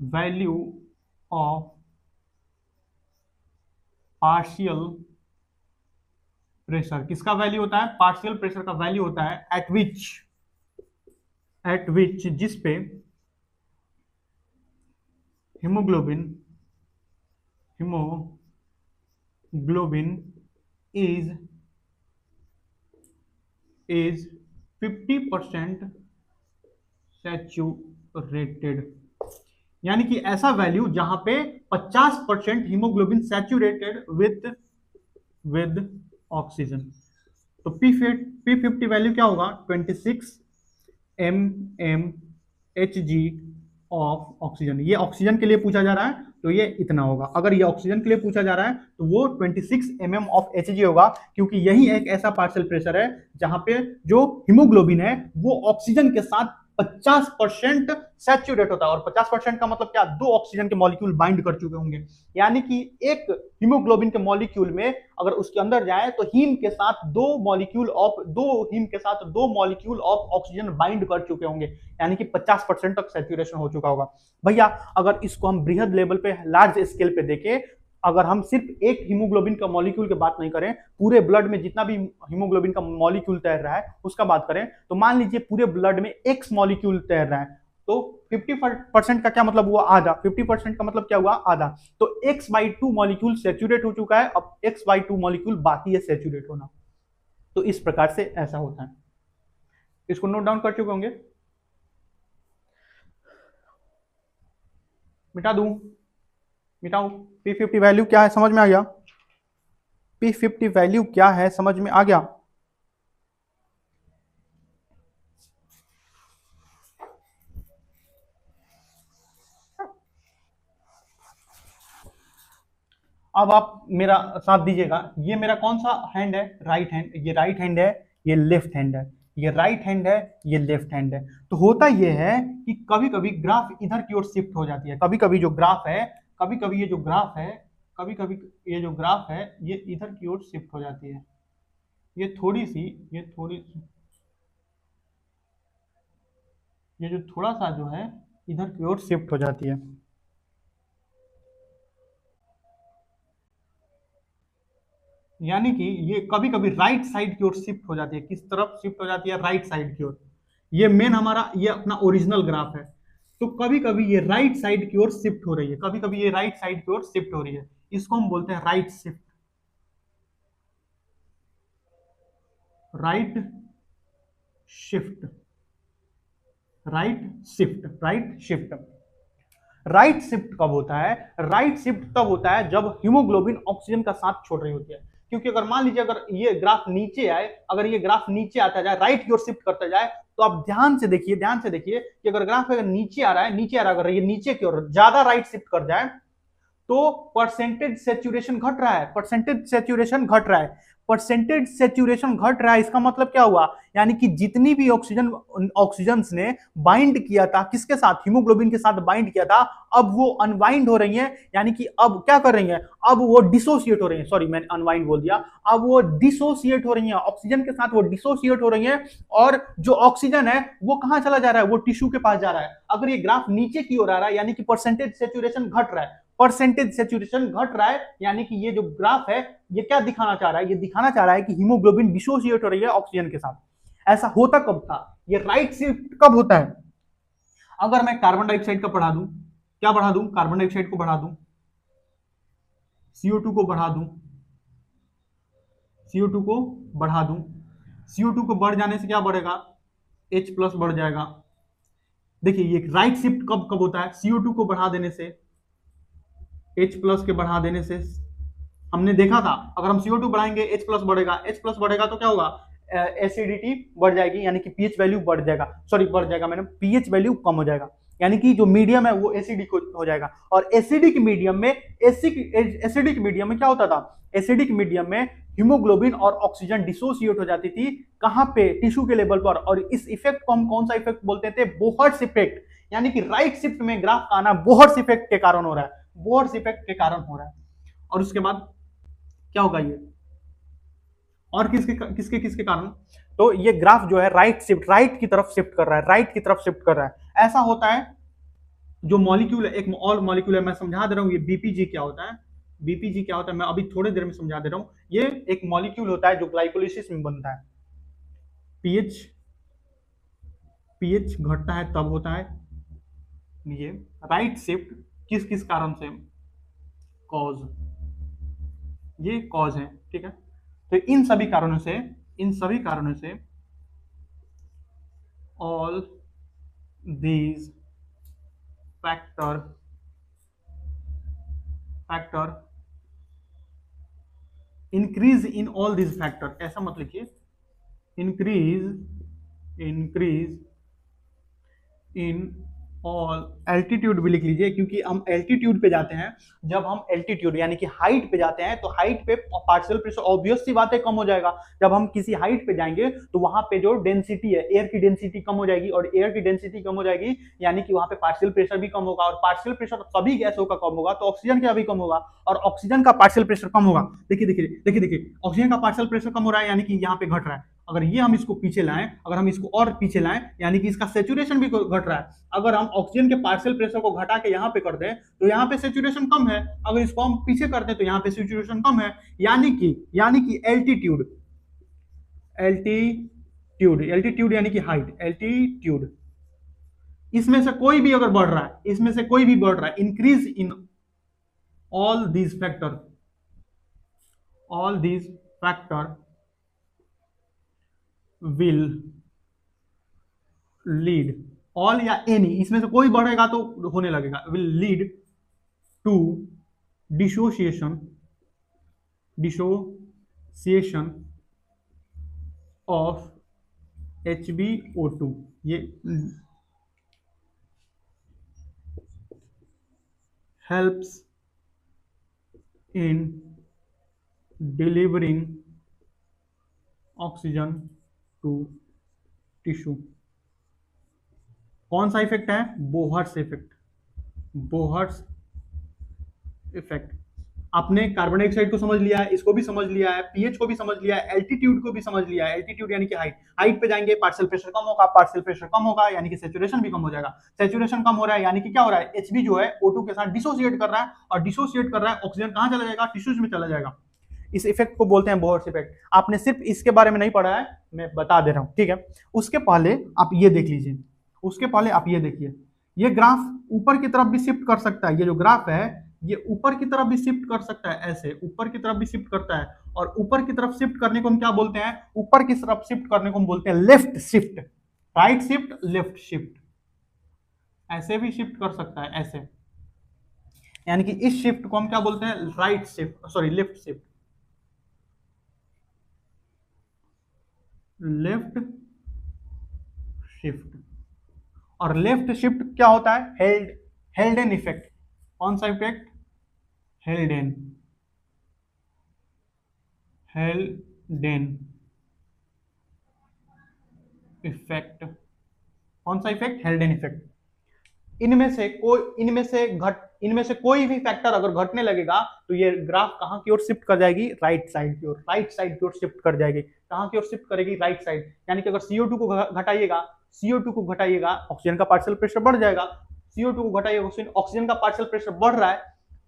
value of partial pressure. किसका वैल्यू होता है? पार्शियल प्रेशर का वैल्यू होता है एट विच जिस पे हीमोग्लोबिन इज 50% सैचुरेटेड। यानी कि ऐसा वैल्यू जहां पे 50% हीमोग्लोबिन सैचुरेटेड विद ऑक्सीजन। तो P50 वैल्यू क्या होगा? 26 mm Hg ऑफ ऑक्सीजन। ये ऑक्सीजन के लिए पूछा जा रहा है तो ये इतना होगा। अगर ये ऑक्सीजन के लिए पूछा जा रहा है तो वो 26 mm ऑफ Hg होगा, क्योंकि यही एक ऐसा पार्शियल प्रेशर है जहां पे जो हीमोग्लोबिन है वो ऑक्सीजन के साथ 50% सैचुरेट होता है। और 50% का मतलब क्या? 2 ऑक्सीजन के मॉलिक्यूल बाइंड कर चुके होंगे। यानी कि एक हीमोग्लोबिन के मॉलिक्यूल में अगर उसके अंदर जाए तो हीम के साथ 2 मॉलिक्यूल ऑफ ऑक्सीजन बाइंड कर चुके होंगे। यानी कि 50% तक सैचुरेशन हो चुका होगा। भैया अगर इसको हम बृहद लेवल पे, लार्ज स्केल पे देखें, अगर हम सिर्फ एक हीमोग्लोबिन का मॉलिक्यूल की बात नहीं करें, पूरे ब्लड में जितना भी हीमोग्लोबिन का मॉलिक्यूल तैर रहा है उसका बात करें, तो मान लीजिए पूरे ब्लड में X मॉलिक्यूल तैर रहा है, तो 50% का क्या मतलब हुआ? आधा। 50% का मतलब क्या हुआ? आधा। तो X/2 मॉलिक्यूल सैचुरेट हो चुका है, अब X/2 मॉलिक्यूल बाकी है सैचुरेट होना। तो इस प्रकार से ऐसा होता है। इसको नोट डाउन कर चुके होंगे? मिटा दूं? मिटाऊं? P50 वैल्यू क्या है समझ में आ गया? P50 वैल्यू क्या है समझ में आ गया? अब आप मेरा साथ दीजिएगा। ये मेरा कौन सा हैंड है? Right hand. ये राइट हैंड है, ये लेफ्ट हैंड है। ये राइट हैंड है, ये लेफ्ट हैंड है। तो होता ये है कि कभी कभी ग्राफ इधर की ओर शिफ्ट हो जाती है। कभी कभी जो ग्राफ है, कभी कभी ये जो ग्राफ है, कभी कभी ये जो ग्राफ है ये इधर की ओर शिफ्ट हो जाती है। ये जो थोड़ा सा जो है इधर की ओर शिफ्ट हो जाती है। यानी कि ये कभी कभी राइट साइड की ओर शिफ्ट हो जाती है। किस तरफ शिफ्ट हो जाती है? राइट साइड की ओर। ये मेन हमारा, ये अपना ओरिजिनल ग्राफ है। तो कभी कभी ये राइट साइड की ओर शिफ्ट हो रही है, कभी कभी ये राइट साइड की ओर शिफ्ट हो रही है। इसको हम बोलते हैं right shift. Right shift, right shift, right shift. Right shift कब होता है? राइट शिफ्ट तब होता है जब हीमोग्लोबिन ऑक्सीजन का साथ छोड़ रही होती है। क्योंकि अगर मान लीजिए अगर ये ग्राफ नीचे आए, अगर ये ग्राफ नीचे आता जाए, राइट की ओर शिफ्ट करता जाए, तो आप ध्यान से देखिए कि अगर ग्राफ अगर नीचे आ रहा है, अगर ये नीचे की ओर ज्यादा राइट शिफ्ट कर जाए तो परसेंटेज सेचुरेशन घट रहा है, परसेंटेज सेचुरेशन घट रहा है, परसेंटेज सेचुरेशन घट रहा है। इसका मतलब क्या हुआ, यानी कि जितनी भी ऑक्सीजन ने बाइंड किया था किसके साथ, हीमोग्लोबिन के साथ बाइंड किया था, अब वो अनवाइंड हो रही है, यानी कि अब क्या कर रही है, अब वो डिसोसिएट हो रही है, सॉरी मैंने अनवाइंड बोल दिया, अब वो डिसोसिएट हो रही है, ऑक्सीजन के साथ वो डिसोसिएट हो रही है, और जो ऑक्सीजन है वो कहां चला जा रहा है, वो टिश्यू के पास जा रहा है। अगर ये ग्राफ नीचे की ओर आ रहा है यानी कि परसेंटेज सेचुरेशन घट रहा है, परसेंटेज सेचुरेशन घट रहा है, यानी कि ये जो ग्राफ है ये क्या दिखाना चाह रहा है, ये दिखाना चाह रहा है कि हीमोग्लोबिन डिसोसिएट हो रही है ऑक्सीजन के साथ। ऐसा होता कब था, ये राइट शिफ्ट कब होता है, अगर मैं कार्बन डाइऑक्साइड का बढ़ा दूं, क्या बढ़ा दूं, कार्बन डाइऑक्साइड को बढ़ा दूं, CO2 को बढ़ा दूं, CO2 को बढ़ा दूं, CO2 को बढ़ जाने से क्या बढ़ेगा, H प्लस बढ़ जाएगा। देखिए ये राइट शिफ्ट कब कब होता है, CO2 को बढ़ा देने से, H प्लस के बढ़ा देने से, हमने देखा था अगर हम CO2 बढ़ाएंगे H प्लस बढ़ेगा, H प्लस बढ़ेगा तो क्या होगा, एसिडिटी बढ़ जाएगी, यानी कि पीएच वैल्यू बढ़ जाएगा, सॉरी बढ़ जाएगा मैंने, पीएच वैल्यू कम हो जाएगा, यानी कि जो मीडियम है वो एसिडिक हो जाएगा। और एसिडिक मीडियम में एसिडिक मीडियम में क्या होता था, एसिडिक मीडियम में हीमोग्लोबिन और ऑक्सीजन डिसोसिएट हो जाती थी, कहां पे, टिश्यू के लेवल पर। और इस इफेक्ट को हम कौन सा इफेक्ट बोलते थे, बोहर्स इफेक्ट, यानी कि राइट शिफ्ट में ग्राफ का आना बोहर्स इफेक्ट के कारण हो रहा है, बोहर्स इफेक्ट के कारण हो रहा है। और उसके बाद क्या होगा ये, और किसके किसके किसके कारण, तो ये ग्राफ जो है राइट शिफ्ट, राइट की तरफ शिफ्ट कर रहा है, राइट की तरफ शिफ्ट कर रहा है। ऐसा होता है जो मॉलिक्यूल है, एक और मॉलिक्यूल है, मैं समझा दे रहा हूं, ये बीपीजी क्या होता है, बीपीजी क्या होता है मैं अभी थोड़ी देर में समझा दे रहा हूं। ये एक मॉलिक्यूल होता है जो ग्लाइकोलिसिस में बनता है, पीएच पीएच घटता है तब होता है ये राइट शिफ्ट, किस किस कारण से, कॉज, ये कॉज है, ठीक है। तो इन सभी कारणों से, इन सभी कारणों से all these factor increase in all these factor, ऐसा मत लिखिए, इंक्रीज इन ऑल, एल्टीट्यूड भी लिख लीजिए, क्योंकि हम एल्टीट्यूड पे जाते हैं, जब हम एल्टीट्यूड यानी कि हाइट पे जाते हैं तो हाइट पे पार्शियल प्रेशर ऑब्वियस सी बात है कम हो जाएगा। जब हम किसी हाइट पे जाएंगे तो वहां पे जो डेंसिटी है, एयर की डेंसिटी कम हो जाएगी, और एयर की डेंसिटी कम हो जाएगी यानी कि वहां पे पार्शियल प्रेशर भी कम होगा, और पार्शियल प्रेशर सभी गैसों का कम होगा तो ऑक्सीजन का भी कम होगा, और ऑक्सीजन का पार्शियल प्रेशर कम होगा। देखिए देखिए देखिए देखिए, ऑक्सीजन का पार्शियल प्रेशर कम हो रहा है यानी कि यहाँ पे घट रहा है। अगर ये हम इसको पीछे लाएं, अगर हम इसको और पीछे लाएं, यानी कि इसका सेचुरेशन भी घट रहा है। अगर हम ऑक्सीजन के पार्शियल प्रेशर को घटा के यहाँ पे कर दें तो यहाँ पे सेचुरेशन कम है, अगर इसको हम पीछे कर दें तो यहाँ पे सेचुरेशन कम है, यानी कि एल्टीट्यूड एल्टीट्यूड एल्टीट्यूड यानी कि हाइट, एल्टीट्यूड, इसमें से कोई भी अगर बढ़ रहा है, इसमें से कोई भी बढ़ रहा है, increase in all these factor will lead, all या एनी, इसमें से कोई बढ़ेगा तो होने लगेगा, will lead to dissociation of HbO2, ये helps in delivering oxygen to tissue. कौन सा इफेक्ट है, बोहर्स इफेक्ट, बोहर्स इफेक्ट। आपने कार्बन डाइऑक्साइड को समझ लिया है, इसको भी समझ लिया है, पीएच को भी समझ लिया है, एल्टीट्यूड को भी समझ लिया है। एल्टीट्यूड यानी कि हाइट, हाइट पे जाएंगे पार्शियल प्रेशर कम होगा, पार्शियल प्रेशर कम होगा यानी कि सेचुरेशन भी कम हो जाएगा, सेचुरेशन कम हो रहा है यानी कि क्या हो रहा है, Hb जो है O2 के साथ डिसोसिएट कर रहा है, और डिसोसिएट कर रहा है ऑक्सीजन कहां चला जाएगा, टिश्यूज में चला जाएगा। इस इफेक्ट को बोलते हैं बोहर्स इफेक्ट। आपने सिर्फ इसके बारे में नहीं पढ़ा है, मैं बता दे रहा हूं, ठीक है। उसके पहले आप ये देख लीजिए, उसके पहले आप ये देखिए, ये ग्राफ ऊपर की तरफ भी शिफ्ट कर सकता है, ये जो ग्राफ है ये ऊपर की तरफ भी शिफ्ट कर सकता है, ऐसे ऊपर की तरफ भी शिफ्ट करता है, और ऊपर की तरफ शिफ्ट करने को हम क्या बोलते हैं, ऊपर की तरफ शिफ्ट करने को हम बोलते हैं left shift, right shift, left shift, ऐसे भी शिफ्ट कर सकता है, ऐसे, यानी कि इस शिफ्ट को हम क्या बोलते हैं, right shift, sorry left shift, left shift. और लेफ्ट शिफ्ट क्या होता है, हेल्डेन इफेक्ट। कौन सा इफेक्ट, हेल्डेन, हेल्डेन इफेक्ट। कौन सा इफेक्ट? हेल्डेन इफेक्ट। इनमें से कोई भी फैक्टर अगर घटने लगेगा तो ये ग्राफ कहां की ओर शिफ्ट कर जाएगी? राइट साइड की ओर, राइट साइड की ओर शिफ्ट कर जाएगी। कहां की ओर शिफ्ट करेगी? Right side. यानी कि अगर CO2 को घटाइएगा, CO2 को घटाइएगा, ऑक्सीजन का पार्शियल प्रेशर बढ़ जाएगा। CO2 को घटाइएगा, ऑक्सीजन का पार्शियल प्रेशर बढ़ रहा है,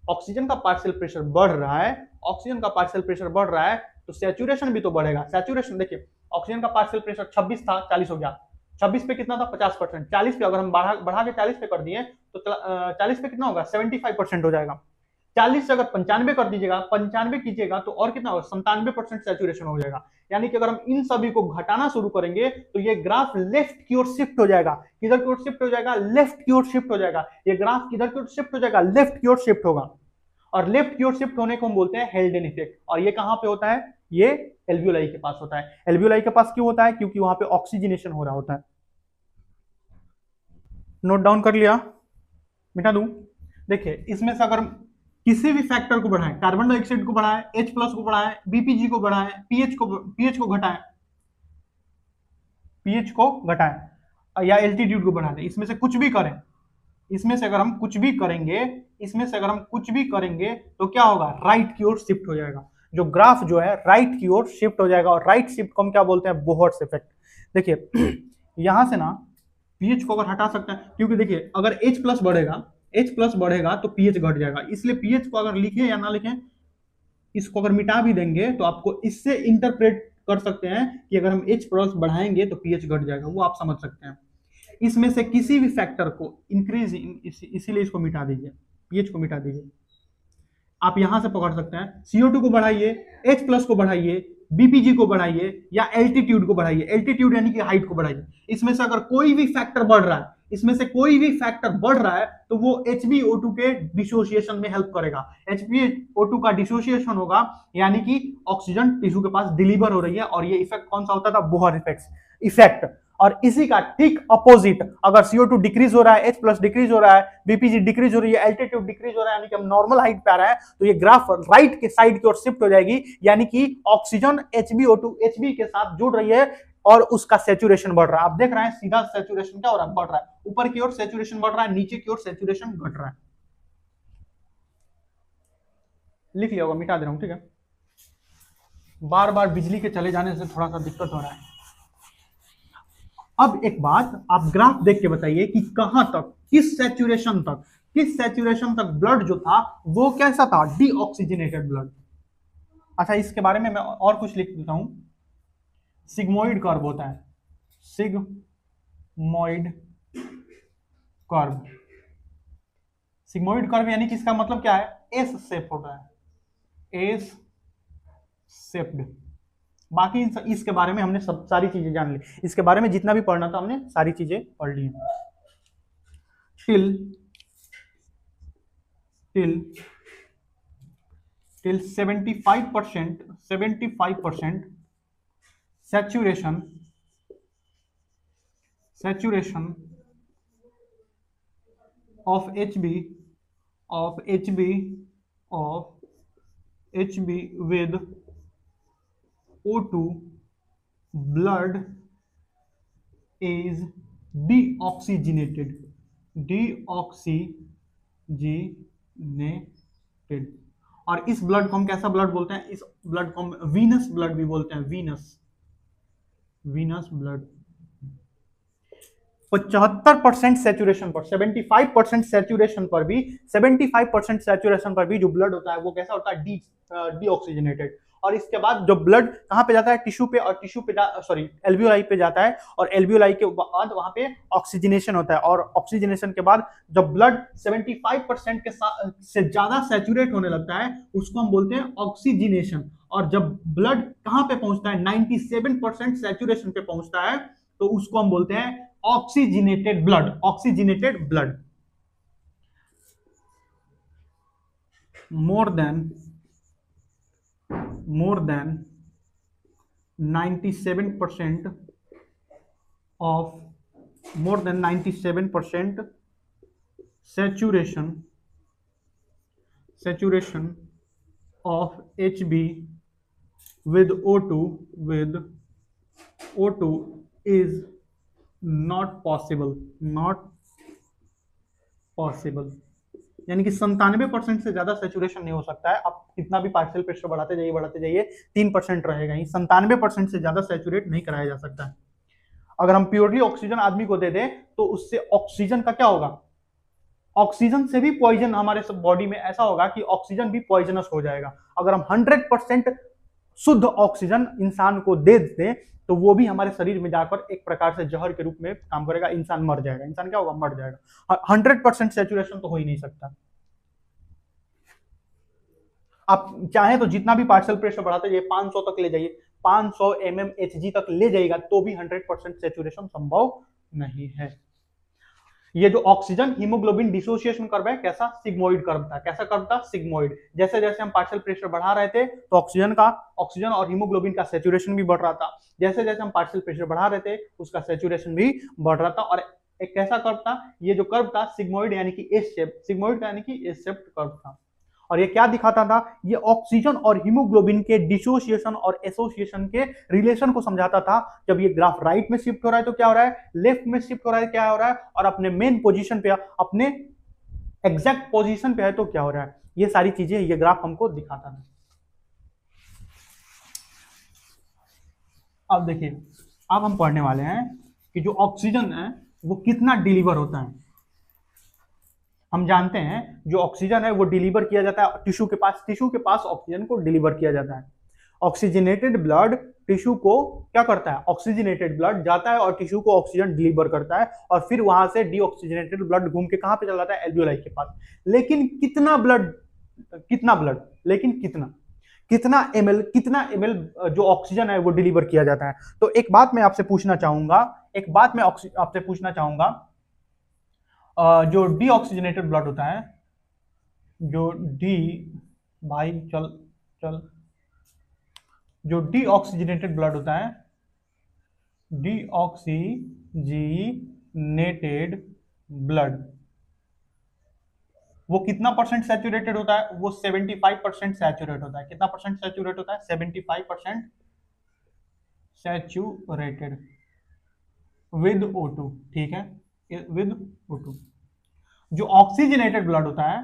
ऑक्सीजन का पार्शियल प्रेशर बढ़ रहा है, ऑक्सीजन का पार्शियल प्रेशर बढ़ रहा है, तो सैचुरेशन भी तो बढ़ेगा। सैचुरेशन देखिए, ऑक्सीजन का पार्शियल प्रेशर 26 था, 40 हो गया। 26 पे कितना था? 50%। 40 पे अगर हम बढ़ा के 40 पे कर दिए तो 40 पे कितना होगा? 75% हो जाएगा। 40 से अगर 95 कर दीजिएगा, 95 कीजिएगा तो और कितना होगा? 97% सैचुरेशन हो जाएगा। यानी कि अगर हम इन सभी को घटाना शुरू करेंगे तो ये ग्राफ लेफ्ट की ओर शिफ्ट हो जाएगा। किधर की ओर शिफ्ट हो जाएगा? लेफ्ट की ओर शिफ्ट हो जाएगा। ये ग्राफ किधर की ओर शिफ्ट हो जाएगा? लेफ्ट की ओर शिफ्ट होगा। और लेफ्ट की ओर शिफ्ट होने को हम बोलते हैं हेल्डेन इफेक्ट। और ये कहां पे होता है? ये एल्वियोलाई के पास होता है। एल्वियोलाई के पास क्यों होता है? क्योंकि वहां पे ऑक्सीजनेशन हो रहा होता है। नोट डाउन कर लिया? मिटा दूं? देखिए, इसमें से अगर किसी भी फैक्टर को बढ़ाएं, कार्बन डाइऑक्साइड को बढ़ाएं, H+ को बढ़ाएं, BPG को बढ़ाएं, पीएच को घटाएं, पीएच को घटाएं या एल्टीट्यूड को बढ़ा दें, इसमें से कुछ भी करें, इसमें से अगर हम कुछ भी करेंगे, इसमें से अगर हम कुछ भी करेंगे तो क्या होगा? राइट की ओर शिफ्ट हो जाएगा। जो ग्राफ जो है राइट की ओर शिफ्ट हो जाएगा। और राइट शिफ्ट को हम क्या बोलते हैं? Bohr's effect. देखिए यहां से ना पीएच को अगर हटा सकते हैं, क्योंकि देखिए अगर H+ बढ़ेगा, H+ बढ़ेगा तो पीएच घट जाएगा। इसलिए पीएच को अगर लिखें या ना लिखें, इसको अगर मिटा भी देंगे तो आपको इससे इंटरप्रेट कर सकते हैं कि अगर हम H+ बढ़ाएंगे तो पीएच घट जाएगा, वो आप समझ सकते हैं। इसमें से किसी भी फैक्टर को इंक्रीज, इसीलिए इसको मिटा दीजिए, पीएच को मिटा दीजिए। आप यहां से पकड़ सकते हैं, CO2 को बढ़ाइए, H+ को बढ़ाइए, BPG को बढ़ाइए या एल्टीट्यूड को बढ़ाइए। एल्टीट्यूड यानी कि हाइट को बढ़ाइए। इसमें से अगर कोई भी फैक्टर बढ़ रहा है, इसमें से कोई भी फैक्टर बढ़ रहा है तो वो HbO2 के डिसोसिएशन में हेल्प करेगा। HbO2 का डिसोसिएशन होगा, यानी कि ऑक्सीजन टिश्यू के पास डिलीवर हो रही है। और ये इफेक्ट कौन सा होता था? Bohr effect. और इसी का ठीक अपोजिट, अगर CO2 डिक्रीज हो रहा है, H+ डिक्रीज हो रहा है, BPG डिक्रीज हो रही है, एल्टीट्यूड डिक्रीज हो रहा है, यानी कि हम नॉर्मल हाइट पे आ रहा है, तो ये ग्राफ राइट के साइड की ओर शिफ्ट हो जाएगी। यानी कि ऑक्सीजन HbO2 Hb के साथ जुड़ रही है और उसका सैचुरेशन बढ़ रहा है। आप देख रहे हैं सीधा सैचुरेशन क्या हो रहा है? बढ़ रहा है। ऊपर की ओर सैचुरेशन बढ़ रहा है, नीचे की ओर सैचुरेशन घट रहा है। लिख लिया होगा, मिटा दे रहा हूं, ठीक है? बार बार बिजली के चले जाने से थोड़ा सा दिक्कत हो रहा है। अब एक बात, आप ग्राफ देख के बताइए कि कहां तक, किस सैचुरेशन तक ब्लड जो था वो कैसा था? Deoxygenated blood. अच्छा, इसके बारे में मैं और कुछ लिख देता हूं। सिग्मोइड कर्व होता है, सिग्मोइड कर्व। सिग्मोइड कर्व यानी कि इसका मतलब क्या है? एस शेप होता है, एस शेप्ड। बाकी इसके बारे में हमने सब सारी चीजें जान ली। इसके बारे में जितना भी पढ़ना था हमने सारी चीजें पढ़ ली। Till 75% saturation of HB with O2 blood is deoxygenated. और इस ब्लड को हम कैसा ब्लड बोलते हैं? इस ब्लड को हम वीनस ब्लड भी बोलते हैं। Venous blood. 75% सैचुरेशन पर, 75% सैचुरेशन पर भी, 75% सैचुरेशन पर भी जो ब्लड होता है वो कैसा होता है? डीऑक्सीजनेटेड। और इसके बाद जो ब्लड कहां पे जाता है? टिश्यू पे, और टिश्यू पे एल्वियोलाई पे जाता है, और एल्वियोलाई के बाद वहां पे ऑक्सीजनेशन होता है। और ऑक्सीजनेशन के बाद जब ब्लड 75% के से ज्यादा सैचुरेट होने लगता है उसको हम बोलते हैं ऑक्सीजनेशन। और जब ब्लड कहां पे पहुंचता है? 97% सैचुरेशन पे पहुंचता है तो उसको हम बोलते हैं oxygenated blood. more than 97% saturation saturation of Hb with O2 is not possible। यानी कि 97% से ज्यादा सेचुरेशन नहीं हो सकता है। आप कितना भी पार्शियल प्रेशर बढ़ाते जाइए 3% रहेगा ही। 97% से ज्यादा सेचुरेट नहीं कराया जा सकता है। अगर हम प्योरली ऑक्सीजन आदमी को दे दें तो उससे ऑक्सीजन का क्या होगा, ऑक्सीजन से भी पॉइजन हमारे सब बॉडी में ऐसा होगा कि ऑक्सीजन भी पॉइजनस हो जाएगा। अगर हम 100% शुद्ध ऑक्सीजन इंसान को दे दें तो वो भी हमारे शरीर में जाकर एक प्रकार से जहर के रूप में काम करेगा, इंसान मर जाएगा। इंसान क्या होगा, मर जाएगा। 100% सेचुरेशन तो हो ही नहीं सकता। आप चाहे तो जितना भी पार्शियल प्रेशर बढ़ाते जाइए, 500 तक ले जाइए, 500 mmHg तक ले जाएगा तो भी 100% सेचुरेशन संभव नहीं है। ये जो ऑक्सीजन हीमोग्लोबिन डिसोसिएशन कर्व है, कैसा, सिग्मोइड कर्व था। कैसा कर्व था, सिग्मोइड। जैसे जैसे हम पार्शियल प्रेशर बढ़ा रहे थे तो ऑक्सीजन और हीमोग्लोबिन का सेचुरेशन भी बढ़ रहा था। जैसे जैसे हम पार्शियल प्रेशर बढ़ा रहे थे उसका सेचुरेशन भी बढ़ रहा था। और एक कैसा कर्व था, ये जो कर्व था सिग्मोइड यानी कि एस शेप, सिग्मोइड का यानी कि एस शेप्ड कर्व था। और ये क्या दिखाता था, ये ऑक्सीजन और हीमोग्लोबिन के डिसोसिएशन और एसोसिएशन के रिलेशन को समझाता था। जब ये ग्राफ राइट में शिफ्ट हो रहा है तो क्या हो रहा है, लेफ्ट में शिफ्ट हो रहा है क्या हो रहा है, और अपने मेन पोजीशन पे, अपने एग्जैक्ट पोजीशन पे है तो क्या हो रहा है। ये सारी चीजें ये ग्राफ हमको दिखाता था। अब देखिए, अब हम पढ़ने वाले हैं कि जो ऑक्सीजन है वो कितना डिलीवर होता है। हम जानते हैं जो ऑक्सीजन है वो डिलीवर किया जाता है टिश्यू के पास ऑक्सीजन को डिलीवर किया जाता है। ऑक्सीजनेटेड ब्लड टिश्यू को क्या करता है, ऑक्सीजनेटेड ब्लड जाता है और टिश्यू को ऑक्सीजन डिलीवर करता है, और फिर वहां से डीऑक्सीजनेटेड ब्लड घूम के कहां पे चला जाता है, एल्वियोलाई के पास। लेकिन कितना एमएल जो ऑक्सीजन है वो डिलीवर किया जाता है। तो एक बात मैं आपसे पूछना चाहूंगा, जो डीऑक्सीजनेटेड ब्लड होता है, जो डीऑक्सीजनेटेड ब्लड होता है, डीऑक्सीजनेटेड ब्लड वो कितना परसेंट सैचुरेटेड होता है, वो 75% सैचुरेट होता है। कितना परसेंट सैचुरेट होता है, 75% सैचुरेटेड विद O2। ठीक है, विद O2। जो ऑक्सीजनेटेड ब्लड होता है,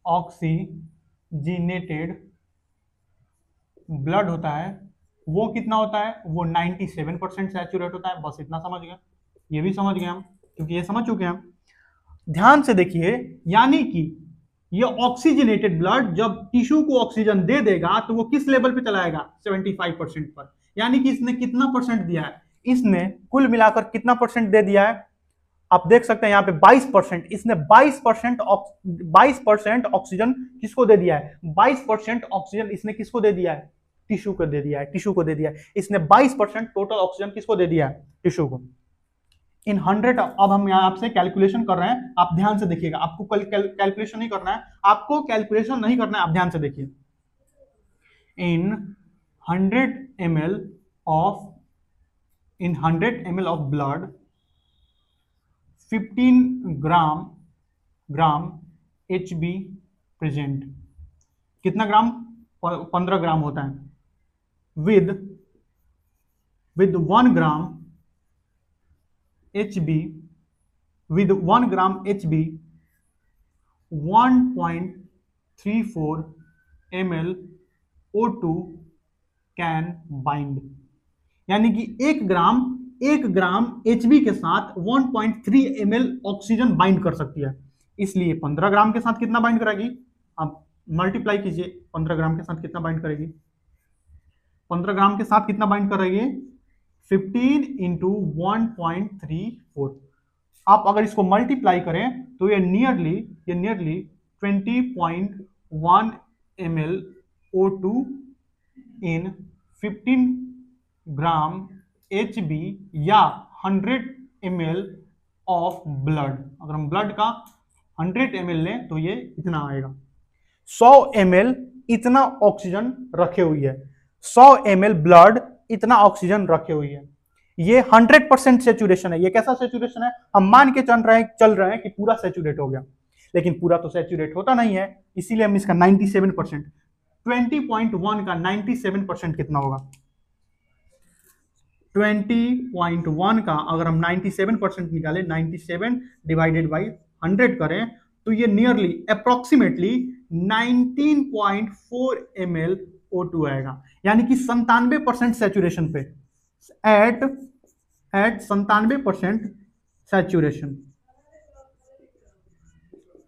ऑक्सीजनेटेड ब्लड होता है वो कितना होता है, वो 97% सैचुरेट होता है। बस इतना समझ गए, ये भी समझ गए हम, क्योंकि ये समझ चुके हैं हम। ध्यान से देखिए, यानी कि ये ऑक्सीजनेटेड ब्लड जब टिश्यू को ऑक्सीजन दे देगा तो वो किस लेवल पे चलाएगा, 75% पर। यानी कि इसने कितना परसेंट दिया है, इसने कुल मिलाकर कितना परसेंट दे दिया है, आप देख सकते हैं यहाँ पे 22%। इसने 22% ऑक्सीजन किसको दे दिया है, 22% ऑक्सीजन इसने किसको दे दिया है, टिश्यू को दे दिया है। इसने 22% टोटल ऑक्सीजन किसको दे दिया है, टिश्यू को। इन 100, अब हम यहाँ आपसे कैलकुलेशन कर रहे हैं, आप ध्यान से देखिएगा। आपको कैलकुलेशन नहीं करना है, आप ध्यान से देखिए। इन 100 ml of blood 15 gram HB present. कितना ग्राम, 15 ग्राम होता है। With 1 gram HB, 1.34 ml O2 can bind. यानी कि 1 ग्राम HB के साथ 1.3 ml ऑक्सीजन बाइंड कर सकती है। इसलिए 15 ग्राम के साथ कितना बाइंड करेगी, आप मल्टीप्लाई कीजिए। 15 ग्राम के साथ कितना बाइंड करेगी, 15 ग्राम के साथ कितना बाइंड करेगी, 15 × 1.34। आप अगर इसको मल्टीप्लाई करें तो ये नियरली 20.1 ml O2 इन 15 ग्राम HB या 100 ml ऑफ ब्लड। अगर हम ब्लड का 100 ml लें तो ये इतना आएगा। 100 ml इतना ऑक्सीजन रखे हुई है, 100 ml ब्लड इतना ऑक्सीजन रखे हुई है। ये 100% सेचुरेशन है। ये कैसा सेचुरेशन है, हम मान के चल रहे हैं कि पूरा सेचुरेट हो गया। लेकिन पूरा तो सैचुरेट होता नहीं है, इसीलिए हम इसका 97%, 20.1 का 97% कितना होगा? 20.1 का अगर हम 97% निकालें, 97 डिवाइडेड बाई 100 करें, तो ये नियरली अप्रोक्सीमेटली 19.4 ml O2 आएगा, यानी कि 97% सैचुरेशन पे, एट 97% सैचुरेशन,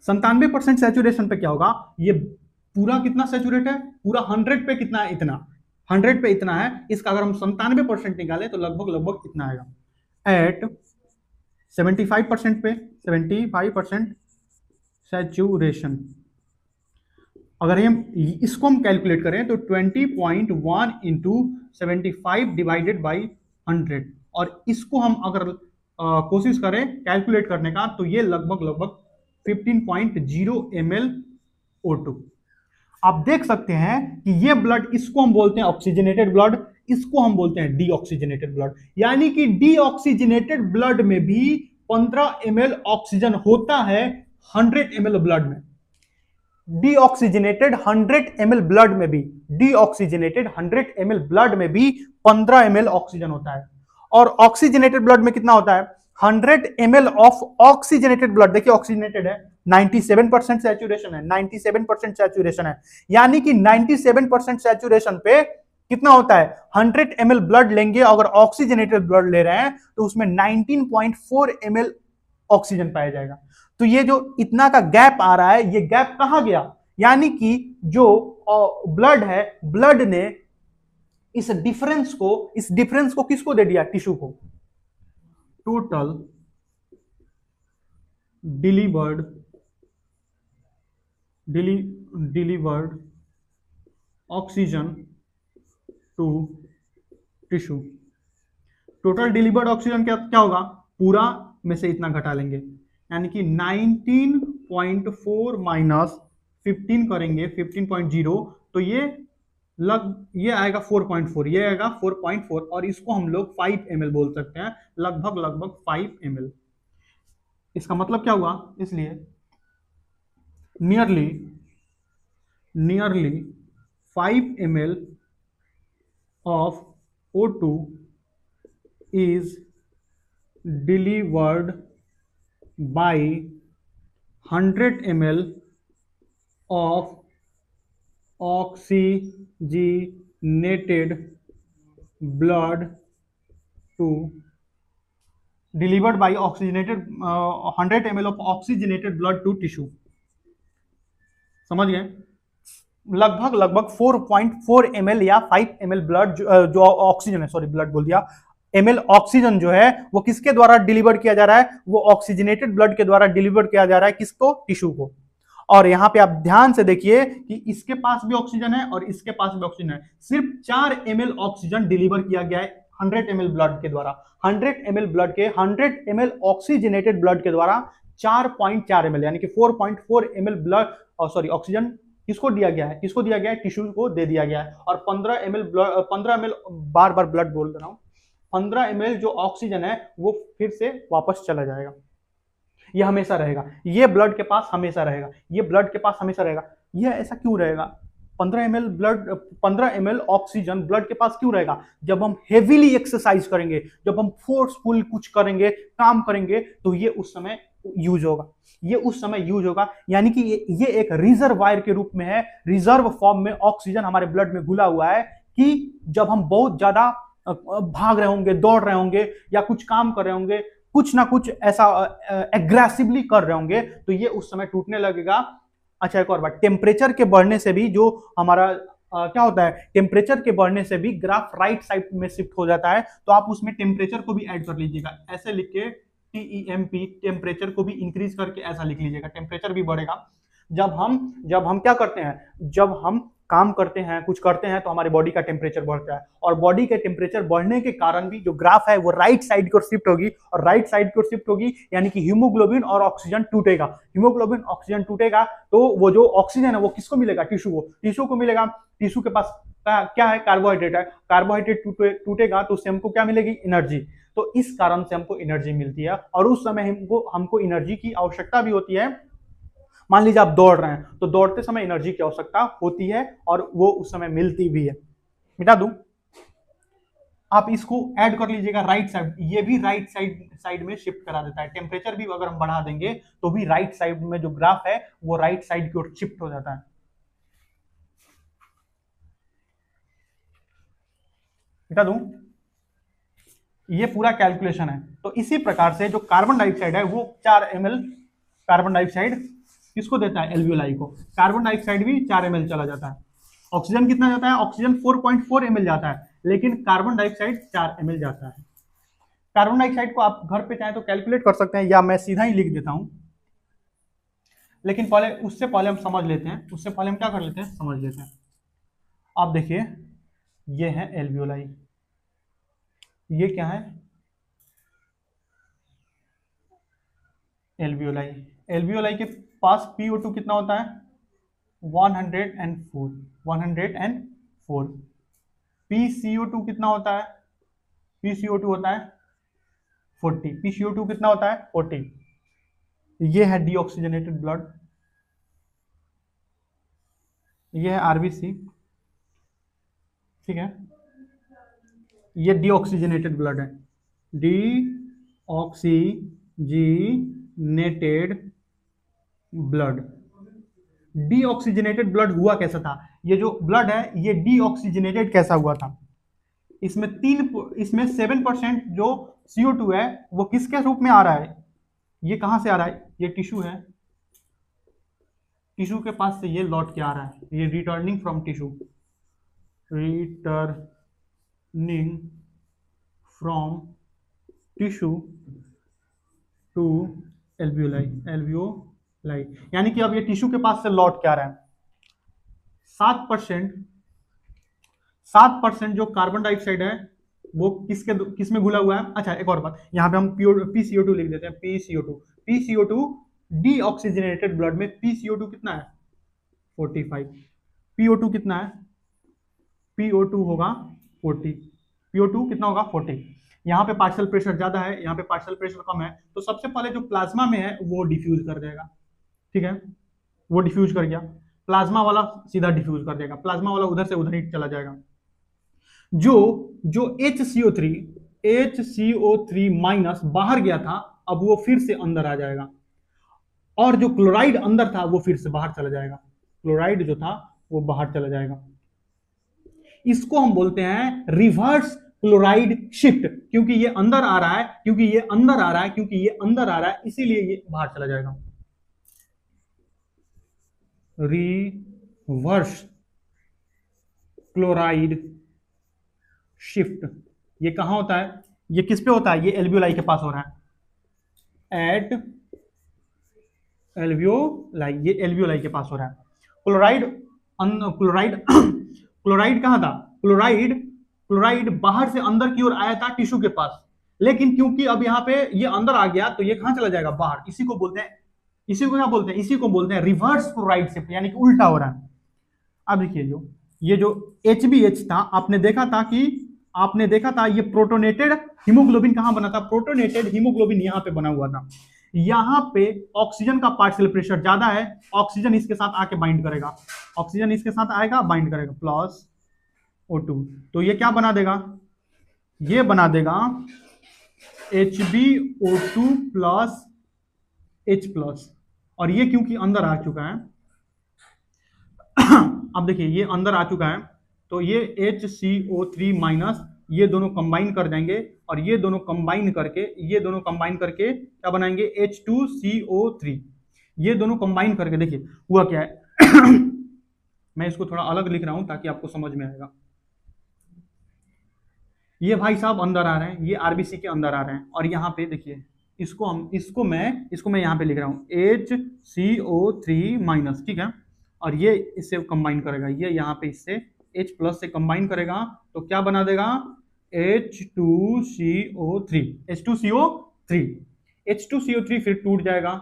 97% सैचुरेशन पे क्या होगा? ये पूरा कितना सैचुरेट है? पूरा 100 पे कितना है? इतना 100 पे इतना है, इसका अगर हम 97% निकालें तो लगभग लगभग इतना आएगा। एट 75% पे, 75% सैचुरेशन, अगर हम इसको हम कैलकुलेट करें तो 20.1 इंटू 75 डिवाइडेड बाई 100, और इसको हम अगर कोशिश करें कैलकुलेट करने का, तो ये लगभग लगभग 15.0 ml O2। आप देख सकते हैं कि ये ब्लड, इसको हम बोलते हैं ऑक्सीजनेटेड ब्लड, इसको हम बोलते हैं डीऑक्सीजनेटेड ब्लड, यानी कि डीऑक्सीजनेटेड ब्लड में भी 15 ml ऑक्सीजन होता है 100 ml ब्लड में। डीऑक्सीजनेटेड 100 ml ब्लड में भी, डीऑक्सीजनेटेड 100 ml ब्लड में भी 15 ml ऑक्सीजन होता है। और ऑक्सीजनेटेड ब्लड में कितना होता है? 100 ml ऑफ ऑक्सीजनेटेड ब्लड, देखिए ऑक्सीजनेटेड है, 97% सैचुरेशन है, 97% सैचुरेशन है, यानी कि 97% सैचुरेशन पे कितना होता है? 100 ml ब्लड लेंगे, अगर ऑक्सीजनेटेड ब्लड ले रहे हैं तो उसमें 19.4 ml ऑक्सीजन पाया जाएगा। तो ये जो इतना का गैप आ रहा है, ये गैप कहां गया? यानी कि जो ब्लड है, ब्लड ने इस डिफरेंस को किसको दे दिया? टिश्यू को। Total delivered oxygen to tissue, total delivered oxygen क्या होगा? पूरा में से इतना घटा लेंगे, यानी कि 19.4 माइनस 15 करेंगे, 15.0, तो ये आएगा 4.4, ये आएगा 4.4, और इसको हम लोग 5 ml बोल सकते हैं, लगभग लगभग 5 ml। इसका मतलब क्या हुआ? इसलिए nearly 5 ml of O2 is delivered by 100 ml of oxygenated blood to 100 ml of oxygenated blood to tissue। समझ गए? लगभग लगभग 4.4 ml या 5 ml ब्लड जो ऑक्सीजन है, सॉरी ब्लड बोल दिया, ml ऑक्सीजन जो है वो किसके द्वारा डिलीवर किया जा रहा है? वो ऑक्सीजनेटेड ब्लड के द्वारा डिलीवर किया जा रहा है, किसको? टिश्यू को। और यहां पे आप ध्यान से देखिए कि इसके पास भी ऑक्सीजन है और इसके पास भी ऑक्सीजन है, सिर्फ 4 ml ऑक्सीजन डिलीवर किया गया है 100 ml ब्लड के द्वारा। 100 ml ब्लड के 100 ml ऑक्सीजनेटेड ब्लड के द्वारा 4.4 ml यानी कि 4.4 ml ब्लड सॉरी ऑक्सीजन किसको दिया गया है? किसको दिया गया है? टिश्यू को दे दिया गया है। और 15 ml बार बार ब्लड बोल रहा हूं, 15 ml जो ऑक्सीजन है वो फिर से वापस चला जाएगा। ये हमेशा रहेगा, ये ब्लड के पास हमेशा रहेगा, ये ब्लड के पास हमेशा रहेगा। ये ऐसा क्यों रहेगा? 15 ml ऑक्सीजन ब्लड के पास क्यों रहेगा? जब हम हेवीली एक्सरसाइज करेंगे, जब हम फोर्सफुल कुछ करेंगे, काम करेंगे, तो ये उस समय यूज होगा, ये उस समय यूज होगा। यानी कि ये एक रिजर्वायर के रूप में है, रिजर्व फॉर्म में ऑक्सीजन हमारे ब्लड में घुला हुआ है, कि जब हम बहुत ज्यादा भाग रहे होंगे, दौड़ रहे होंगे, या कुछ काम कर रहे होंगे, कुछ ना कुछ ऐसा एग्रेसिवली कर रहे होंगे, तो ये उस समय टूटने लगेगा। अच्छा एक और बात, टेम्परेचर के बढ़ने से भी जो हमारा क्या होता है? टेम्परेचर के बढ़ने से भी ग्राफ राइट साइड में शिफ्ट हो जाता है, तो आप उसमें टेम्परेचर को भी ऐड कर लीजिएगा, ऐसे लिख के TEMP, टेम्परेचर को भी इंक्रीज करके ऐसा लिख लीजिएगा, टेम्परेचर भी बढ़ेगा। जब हम क्या करते हैं? जब हम काम करते हैं, कुछ करते हैं, तो हमारे बॉडी का टेम्परेचर बढ़ता है, और बॉडी के टेम्परेचर बढ़ने के कारण भी जो ग्राफ है वो राइट साइड की ओर शिफ्ट होगी, और राइट साइड की ओर शिफ्ट होगी यानी कि हीमोग्लोबिन और ऑक्सीजन टूटेगा। हीमोग्लोबिन ऑक्सीजन टूटेगा तो वो जो ऑक्सीजन है वो किसको मिलेगा? टिश्यू को मिलेगा। टिश्यू के पास क्या है? कार्बोहाइड्रेट है। कार्बोहाइड्रेट टूटेगा तो उससे हमको क्या मिलेगी? एनर्जी। तो इस कारण से हमको एनर्जी मिलती है, और उस समय हमको एनर्जी की आवश्यकता भी होती है। मान लीजिए आप दौड़ रहे हैं तो दौड़ते समय एनर्जी की आवश्यकता होती है और वो उस समय मिलती भी है। मिटा दूं, आप इसको ऐड कर लीजिएगा राइट साइड, ये भी राइट साइड में शिफ्ट करा देता है। टेम्परेचर भी अगर हम बढ़ा देंगे तो भी राइट साइड में जो ग्राफ है वो राइट साइड की ओर शिफ्ट हो जाता है। मिटा दूं, ये पूरा कैलकुलेशन है। तो इसी प्रकार से जो कार्बन डाइऑक्साइड है वो 4 ml कार्बन डाइऑक्साइड किसको देता है, एल्वियोलाई को। कार्बन डाइऑक्साइड भी 4 ml चला जाता है। ऑक्सीजन कितना जाता है, ऑक्सीजन 4.4 ml जाता है, लेकिन कार्बन डाइऑक्साइड 4 ml जाता है। कार्बन डाइऑक्साइड को आप घर पे चाहे तो कैलकुलेट कर सकते हैं या मैं सीधा ही लिख देता हूं, लेकिन पहले उससे पहले हम समझ लेते हैं, उससे पहले हम क्या कर लेते हैं, समझ लेते हैं। आप देखिए ये है एल्वियोलाई, ये क्या है, एल्वियोलाई। एल्वियोलाई के पास PO2 कितना होता है, 104। PCO2 कितना होता है, PCO2 होता है 40। PCO2 कितना होता है, 40। ये है डीऑक्सीजनेटेड ब्लड, ये है RBC, ठीक है। ये डीऑक्सीजनेटेड ब्लड है, डीऑक्सीजनेटेड ब्लड। डीऑक्सीजनेटेड ब्लड हुआ कैसा था, ये जो ब्लड है ये डीऑक्सीजनेटेड कैसा हुआ था, इसमें 7% जो CO2 है वो किसके रूप में आ रहा है, ये कहां से आ रहा है, ये टिश्यू है, टिश्यू के पास से ये लौट के आ रहा है, ये returning from tissue, returning from tissue to alveoli, यानी कि अब ये टिश्यू के पास से लौट के आ रहा है। 7% जो कार्बन डाइऑक्साइड है वो किसमें घुला हुआ है। अच्छा एक और बात, यहाँ पे हम PCO2 लिख देते हैं, PCO2 डीऑक्सीजनेटेड ब्लड में PCO2 कितना है, 45। PO2 कितना है, PO2 होगा 40, PO2 कितना होगा, 40। यहाँ पे पार्शियल प्रेशर ज्यादा है, यहाँ पे पार्शियल प्रेशर कम है, तो सबसे पहले जो प्लाज्मा में है वो डिफ्यूज कर देगा, ठीक है, वो डिफ्यूज कर गया, प्लाज्मा वाला सीधा डिफ्यूज कर देगा, प्लाज्मा वाला उधर से उधर ही चला जाएगा। जो HCO3 माइनस बाहर गया था अब वो फिर से अंदर आ जाएगा, और जो क्लोराइड अंदर था वो फिर से बाहर चला जाएगा, क्लोराइड जो था वो बाहर चला जाएगा। इसको हम बोलते हैं रिवर्स क्लोराइड शिफ्ट, क्योंकि ये अंदर आ रहा है, क्योंकि ये अंदर आ रहा है, क्योंकि ये अंदर आ रहा है, इसीलिए ये बाहर चला जाएगा। रिवर्स क्लोराइड शिफ्ट ये कहां होता है, ये किस पे होता है, ये एल्वियोलाई के पास हो रहा है, एट एल्वियोलाई, ये एल्वियोलाई के पास हो रहा है। क्लोराइड कहां था, क्लोराइड बाहर से अंदर की ओर आया था टिश्यू के पास, लेकिन क्योंकि अब यहाँ पे ये अंदर आ गया तो ये कहां चला जाएगा, बाहर। इसी को बोलते हैं, इसी को क्या बोलते हैं, इसी को बोलते हैं रिवर्स क्लोराइड शिफ्ट, यानी कि उल्टा हो रहा है। अब देखिए ये जो HBH था, आपने देखा था ये प्रोटोनेटेड हीमोग्लोबिन कहां बना था, प्रोटोनेटेड हीमोग्लोबिन यहां पे बना हुआ था। यहां पे ऑक्सीजन का पार्शियल प्रेशर ज्यादा है, ऑक्सीजन इसके साथ आके बाइंड करेगा, ऑक्सीजन इसके साथ आएगा बाइंड करेगा प्लस O2, तो ये क्या बना देगा, ये बना देगा HbO2 प्लस H+, और ये क्योंकि अंदर आ चुका है अब देखिए ये अंदर आ चुका है तो ये HCO3 माइनस ये दोनों कंबाइन कर जाएंगे, और ये दोनों कंबाइन करके क्या बनाएंगे, H2CO3। ये दोनों कंबाइन करके देखिए हुआ क्या है मैं इसको थोड़ा अलग लिख रहा हूं ताकि आपको समझ में आएगा। ये भाई साहब अंदर आ रहे हैं, ये RBC के अंदर आ रहे हैं, और यहाँ पे देखिए इसको मैं यहाँ पे लिख रहा हूँ HCO3 माइनस, ठीक है, और ये इससे कंबाइन करेगा, ये यहाँ पे इससे H+ से कंबाइन करेगा तो क्या बना देगा, H2CO3 फिर टूट जाएगा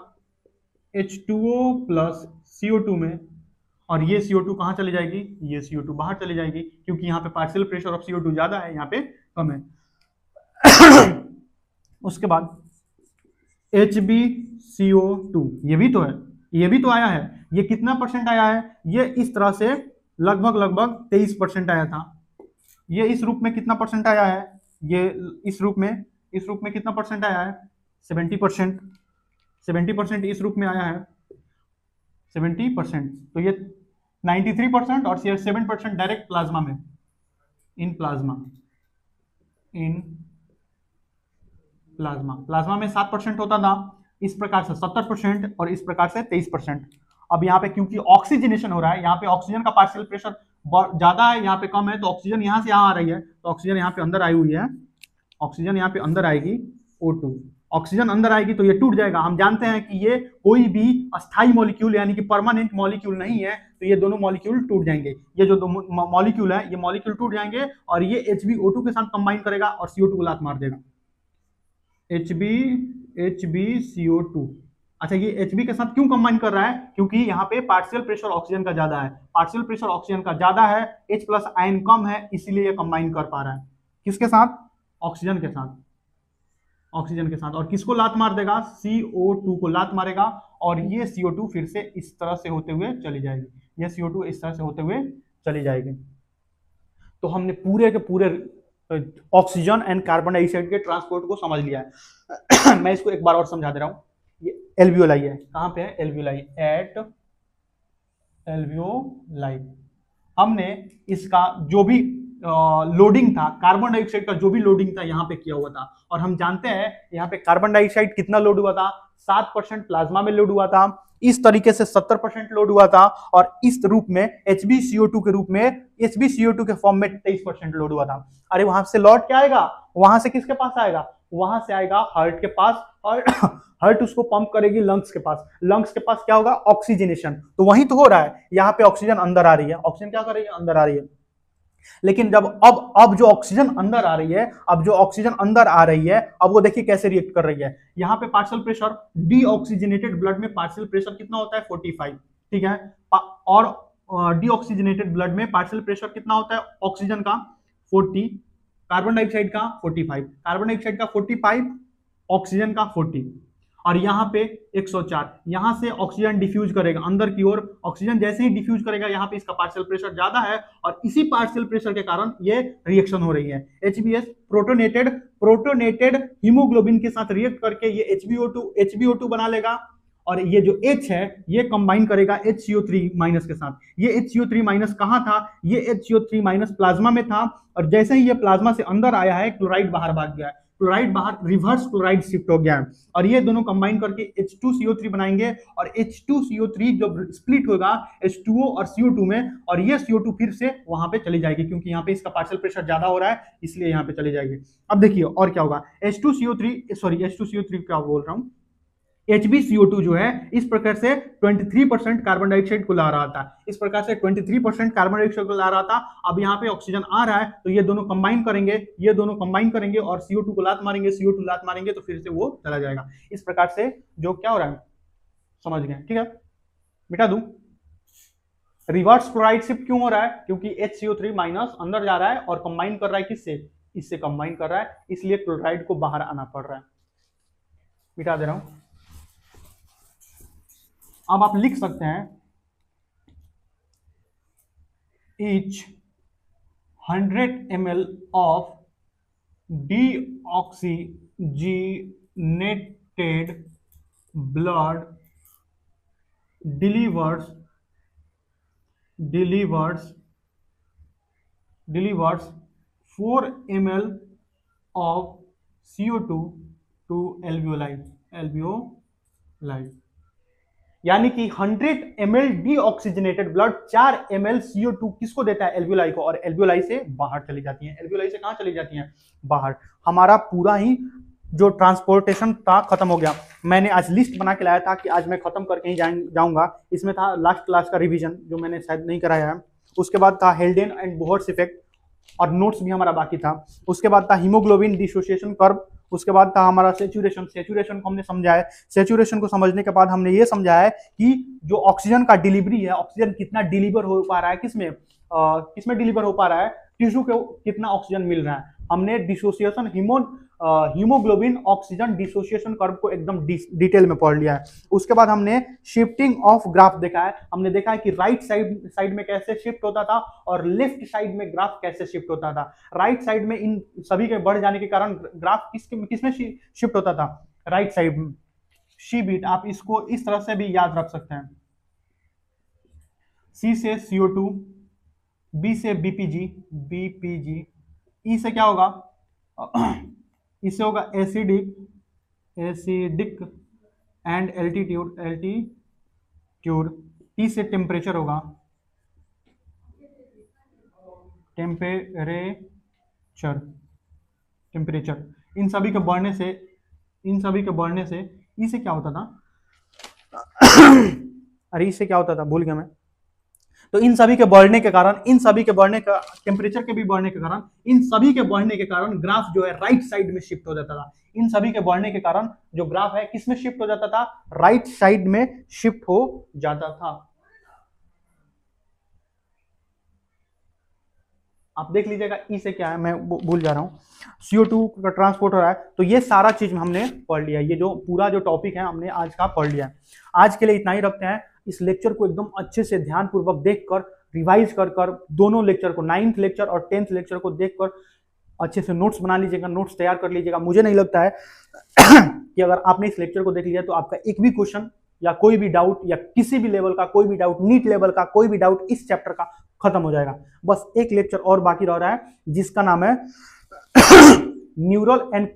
H2O प्लस CO2 में, और ये CO2 कहाँ चली जाएगी, ये CO2 बाहर चली जाएगी, क्योंकि यहाँ पे पार्शियल प्रेशर ऑफ CO2 ज्यादा है, यहाँ पे कम है उसके बाद HbCO2 ये भी तो है, ये भी तो आया है, ये कितना परसेंट आया है, ये इस तरह से लगभग 23% आया था। ये इस रूप में कितना परसेंट आया है, ये इस रूप में कितना परसेंट आया है, 70%। 70% इस रूप में आया है, 70%। तो ये 93% और 7% डायरेक्ट प्लाज्मा में, इन प्लाज्मा में 7% होता था, इस प्रकार से 70% और इस प्रकार से 23%। अब यहाँ पे क्योंकि ऑक्सीजनेशन हो रहा है, यहाँ पे ऑक्सीजन का पार्शियल प्रेशर ज्यादा है, यहाँ पे कम है, तो ऑक्सीजन यहाँ से यहाँ आ रही है, तो ऑक्सीजन यहाँ पे अंदर आई हुई है, ऑक्सीजन यहाँ पे अंदर आएगी, O2 ऑक्सीजन अंदर आएगी तो ये टूट जाएगा। हम जानते हैं कि ये कोई भी अस्थाई मॉलिक्यूल यानी कि परमानेंट मॉलिक्यूल नहीं है, तो ये दोनों मॉलिक्यूल टूट जाएंगे। ये जो दो मॉलिक्यूल है ये मॉलिक्यूल टूट जाएंगे और ये HbO2 के साथ कंबाइन करेगा और CO2 को लात मार देगा। HbCO2। अच्छा, ये Hb के साथ क्यों कंबाइन कर रहा है, क्योंकि यहाँ पे पार्शियल प्रेशर ऑक्सीजन का ज्यादा है, पार्शियल प्रेशर ऑक्सीजन का ज्यादा है, H प्लस आयन कम है, इसीलिए ये कंबाइन कर पा रहा है। किसके साथ, ऑक्सीजन के साथ, ऑक्सीजन के साथ। और किसको लात मार देगा, CO2 को लात मारेगा और ये CO2 फिर से इस तरह से होते हुए चली जाएगी, ये CO2 इस तरह से होते हुए चली जाएगी। तो हमने पूरे के पूरे ऑक्सीजन एंड कार्बन डाइऑक्साइड के ट्रांसपोर्ट को समझ लिया है। मैं इसको एक बार और समझा दे रहा हूं। ये एल्वियोलाई है, कहां पे है, एल्वियोलाई, एट एल्वियोलाई। हमने इसका जो भी लोडिंग था, कार्बन डाइऑक्साइड का जो भी लोडिंग था यहाँ पे किया हुआ था, और हम जानते हैं यहाँ पे कार्बन डाइऑक्साइड कितना लोड हुआ था, 7% प्लाज्मा में लोड हुआ था, इस तरीके से 70% लोड हुआ था, और इस रूप में HbCO2 के रूप में, HbCO2 के फॉर्म में 23% लोड हुआ था। अरे वहां से लौट क्या आएगा, वहां से किसके पास आएगा, वहां से आएगा हार्ट के पास, और हार्ट उसको पंप करेगी लंग्स के पास, लंग्स के पास क्या होगा, ऑक्सीजनेशन। तो वही तो हो रहा है, यहाँ पे ऑक्सीजन अंदर आ रही है, ऑक्सीजन क्या कर रही है, अंदर आ रही है। लेकिन जब अब जो ऑक्सीजन अंदर आ रही है, अब जो ऑक्सीजन अंदर आ रही है, अब वो देखिए कैसे रिएक्ट कर रही है। यहाँ पे पार्शियल प्रेशर, डीऑक्सीजनेटेड ब्लड में पार्शियल प्रेशर कितना होता है, 45, ठीक है। और डीऑक्सीजनेटेड ब्लड में पार्शियल प्रेशर कितना होता है, ऑक्सीजन का 40, कार्बन डाइऑक्साइड का 45, कार्बन डाइऑक्साइड का 45, ऑक्सीजन का 40, और यहाँ पे 104। यहाँ से ऑक्सीजन डिफ्यूज करेगा अंदर की ओर, ऑक्सीजन जैसे ही डिफ्यूज करेगा यहाँ पे इसका पार्शियल प्रेशर ज्यादा है, और इसी पार्शियल प्रेशर के कारण ये रिएक्शन हो रही है। HbS प्रोटोनेटेड हीमोग्लोबिन के साथ रिएक्ट करके ये HbO2 बना लेगा, और ये जो H है ये कंबाइन करेगा HCO3 माइनस के साथ। ये HCO3 माइनस कहाँ था, ये HCO3 माइनस प्लाज्मा में था, और जैसे ही ये प्लाज्मा से अंदर आया है, क्लोराइड बाहर भाग गया है, क्लोराइड बाहर, रिवर्स क्लोराइड शिफ्ट हो गया है, और ये दोनों कंबाइन करके H2CO3 बनाएंगे, और H2CO3 जब स्प्लिट होगा H2O और CO2 में, और ये CO2 फिर से वहां पे चली जाएगी, क्योंकि यहाँ पे इसका पार्शियल प्रेशर ज्यादा हो रहा है, इसलिए यहाँ पे चली जाएगी। अब देखिए और क्या होगा, H2CO3 क्या बोल रहा हूँ, HbCO2 जो है इस प्रकार से 23% कार्बन डाइऑक्साइड को ला रहा था, इस प्रकार से 23% कार्बन डाइऑक्साइड को ला रहा था। अब यहाँ पे ऑक्सीजन आ रहा है, तो ये दोनों कंबाइन करेंगे, ये दोनों कंबाइन करेंगे और CO2 को लात मारेंगे, CO2 लात मारेंगे तो फिर से वो चला जाएगा। इस प्रकार से जो क्या हो रहा है समझ गए, ठीक है। मिटा दूं, रिवर्स क्लोराइड शिफ्ट क्यों हो रहा है, क्योंकि HCO3 माइनस अंदर जा रहा है और कंबाइन कर रहा है किससे, इससे कंबाइन कर रहा है, इसलिए क्लोराइड को बाहर आना पड़ रहा है। मिटा दे रहा हूं। अब आप लिख सकते हैं each 100 ml of deoxygenated blood delivers 4 ml of CO2 to alveoli। यानी कि 100 ml deoxygenated blood 4 ml CO2 किसको देता है, एल्वियोलाई को, और एल्वियोलाई से बाहर चली जाती है। एल्वियोलाई से कहां चली जाती हैं, बाहर। हमारा पूरा ही जो ट्रांसपोर्टेशन था खत्म हो गया। मैंने आज लिस्ट बना के लाया था कि आज मैं खत्म करके ही जाऊंगा। इसमें था लास्ट क्लास का रिवीजन जो मैंने शायद नहीं कराया है, उसके बाद था हेल्डेन एंड बोहर्स इफेक्ट और नोट्स भी हमारा बाकी था, उसके बाद था हीमोग्लोबिन डिसोसिएशन कर्व, उसके बाद था हमारा सेचुरेशन को हमने समझा है। सेचुरेशन को समझने के बाद हमने ये समझा है कि जो ऑक्सीजन का डिलीवरी है, ऑक्सीजन कितना डिलीवर हो पा रहा है, किसमें डिलीवर हो पा रहा है, टिश्यू को कितना ऑक्सीजन मिल रहा है। हमने dissociation haemoglobin oxygen dissociation curve को एकदम डिटेल में पढ़ लिया है। उसके बाद हमने शिफ्टिंग ऑफ ग्राफ देखा है। हमने देखा है कि राइट साइड में कैसे शिफ्ट होता था और लेफ्ट साइड में ग्राफ कैसे शिफ्ट होता था। राइट साइड में इन सभी के बढ़ जाने के कारण ग्राफ किसमें शिफ्ट होता था, राइट साइड में। शी बीट आप इसको इस तरह से भी याद रख सकते हैं, सी से CO2, बी से बीपीजी, ई से क्या होगा, इससे होगा एसिडिक एंड एल्टीट्यूड, टी से टेम्परेचर होगा, टेम्परेचर। इन सभी के बढ़ने से ई से क्या होता था अरे इससे क्या होता था, भूल गया मैं। तो इन सभी के बढ़ने के कारण, टेम्परेचर के भी बढ़ने के कारण, इन सभी के बढ़ने के कारण ग्राफ जो है राइट साइड में शिफ्ट हो जाता था। इन सभी के बढ़ने के कारण जो ग्राफ है किस में शिफ्ट हो जाता था, राइट साइड में शिफ्ट हो जाता था। आप देख लीजिएगा ई से क्या है, मैं भूल जा रहा हूं। CO2 का ट्रांसपोर्ट हो रहा है। तो ये सारा चीज हमने पढ़ लिया है। ये जो पूरा जो टॉपिक है हमने आज का पढ़ लिया है। आज के लिए इतना ही रखते हैं। इस लेक्चर को एकदम अच्छे से ध्यानपूर्वक देखकर, रिवाइज कर दोनों लेक्चर को, 9th लेक्चर और 10th लेक्चर को देखकर अच्छे से नोट्स बना लीजिएगा, नोट्स तैयार कर लीजिएगा। मुझे नहीं लगता है कि अगर आपने इस लेक्चर को देख लिया तो आपका एक भी क्वेश्चन या कोई भी डाउट या किसी भी लेवल का कोई भी डाउट, नीट लेवल का कोई भी डाउट इस चैप्टर का खत्म हो जाएगा। बस एक लेक्चर और बाकी रह रहा है जिसका नाम है neural and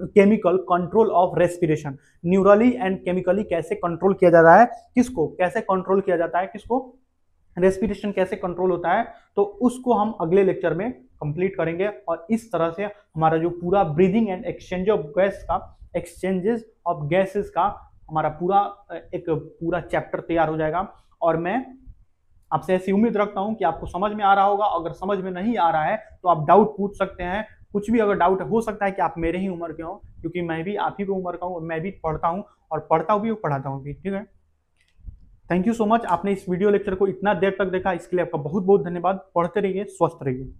chemical control of respiration. Newly and chemically कैसे कंट्रोल किया जा रहा है, किसको कैसे कंट्रोल किया जाता है, किसको, रेस्पिरेशन कैसे कंट्रोल होता है। तो उसको हम अगले लेक्चर में कंप्लीट करेंगे। और इस तरह से हमारा जो पूरा breathing and exchanges of gases का हमारा पूरा चैप्टर तैयार हो जाएगा। और मैं आपसे ऐसी उम्मीद रखता हूं कि आपको समझ में आ रहा होगा। अगर समझ में नहीं आ रहा है तो आप डाउट पूछ सकते हैं। कुछ भी अगर डाउट हो सकता है कि आप मेरे ही उम्र के हो, क्योंकि मैं भी आप ही को उम्र का हूं, मैं भी पढ़ता हूं और पढ़ता भी हूं, पढ़ाता हूं भी। ठीक है, थैंक यू सो मच। आपने इस वीडियो लेक्चर को इतना देर तक देखा, इसके लिए आपका बहुत बहुत धन्यवाद। पढ़ते रहिए, स्वस्थ रहिए।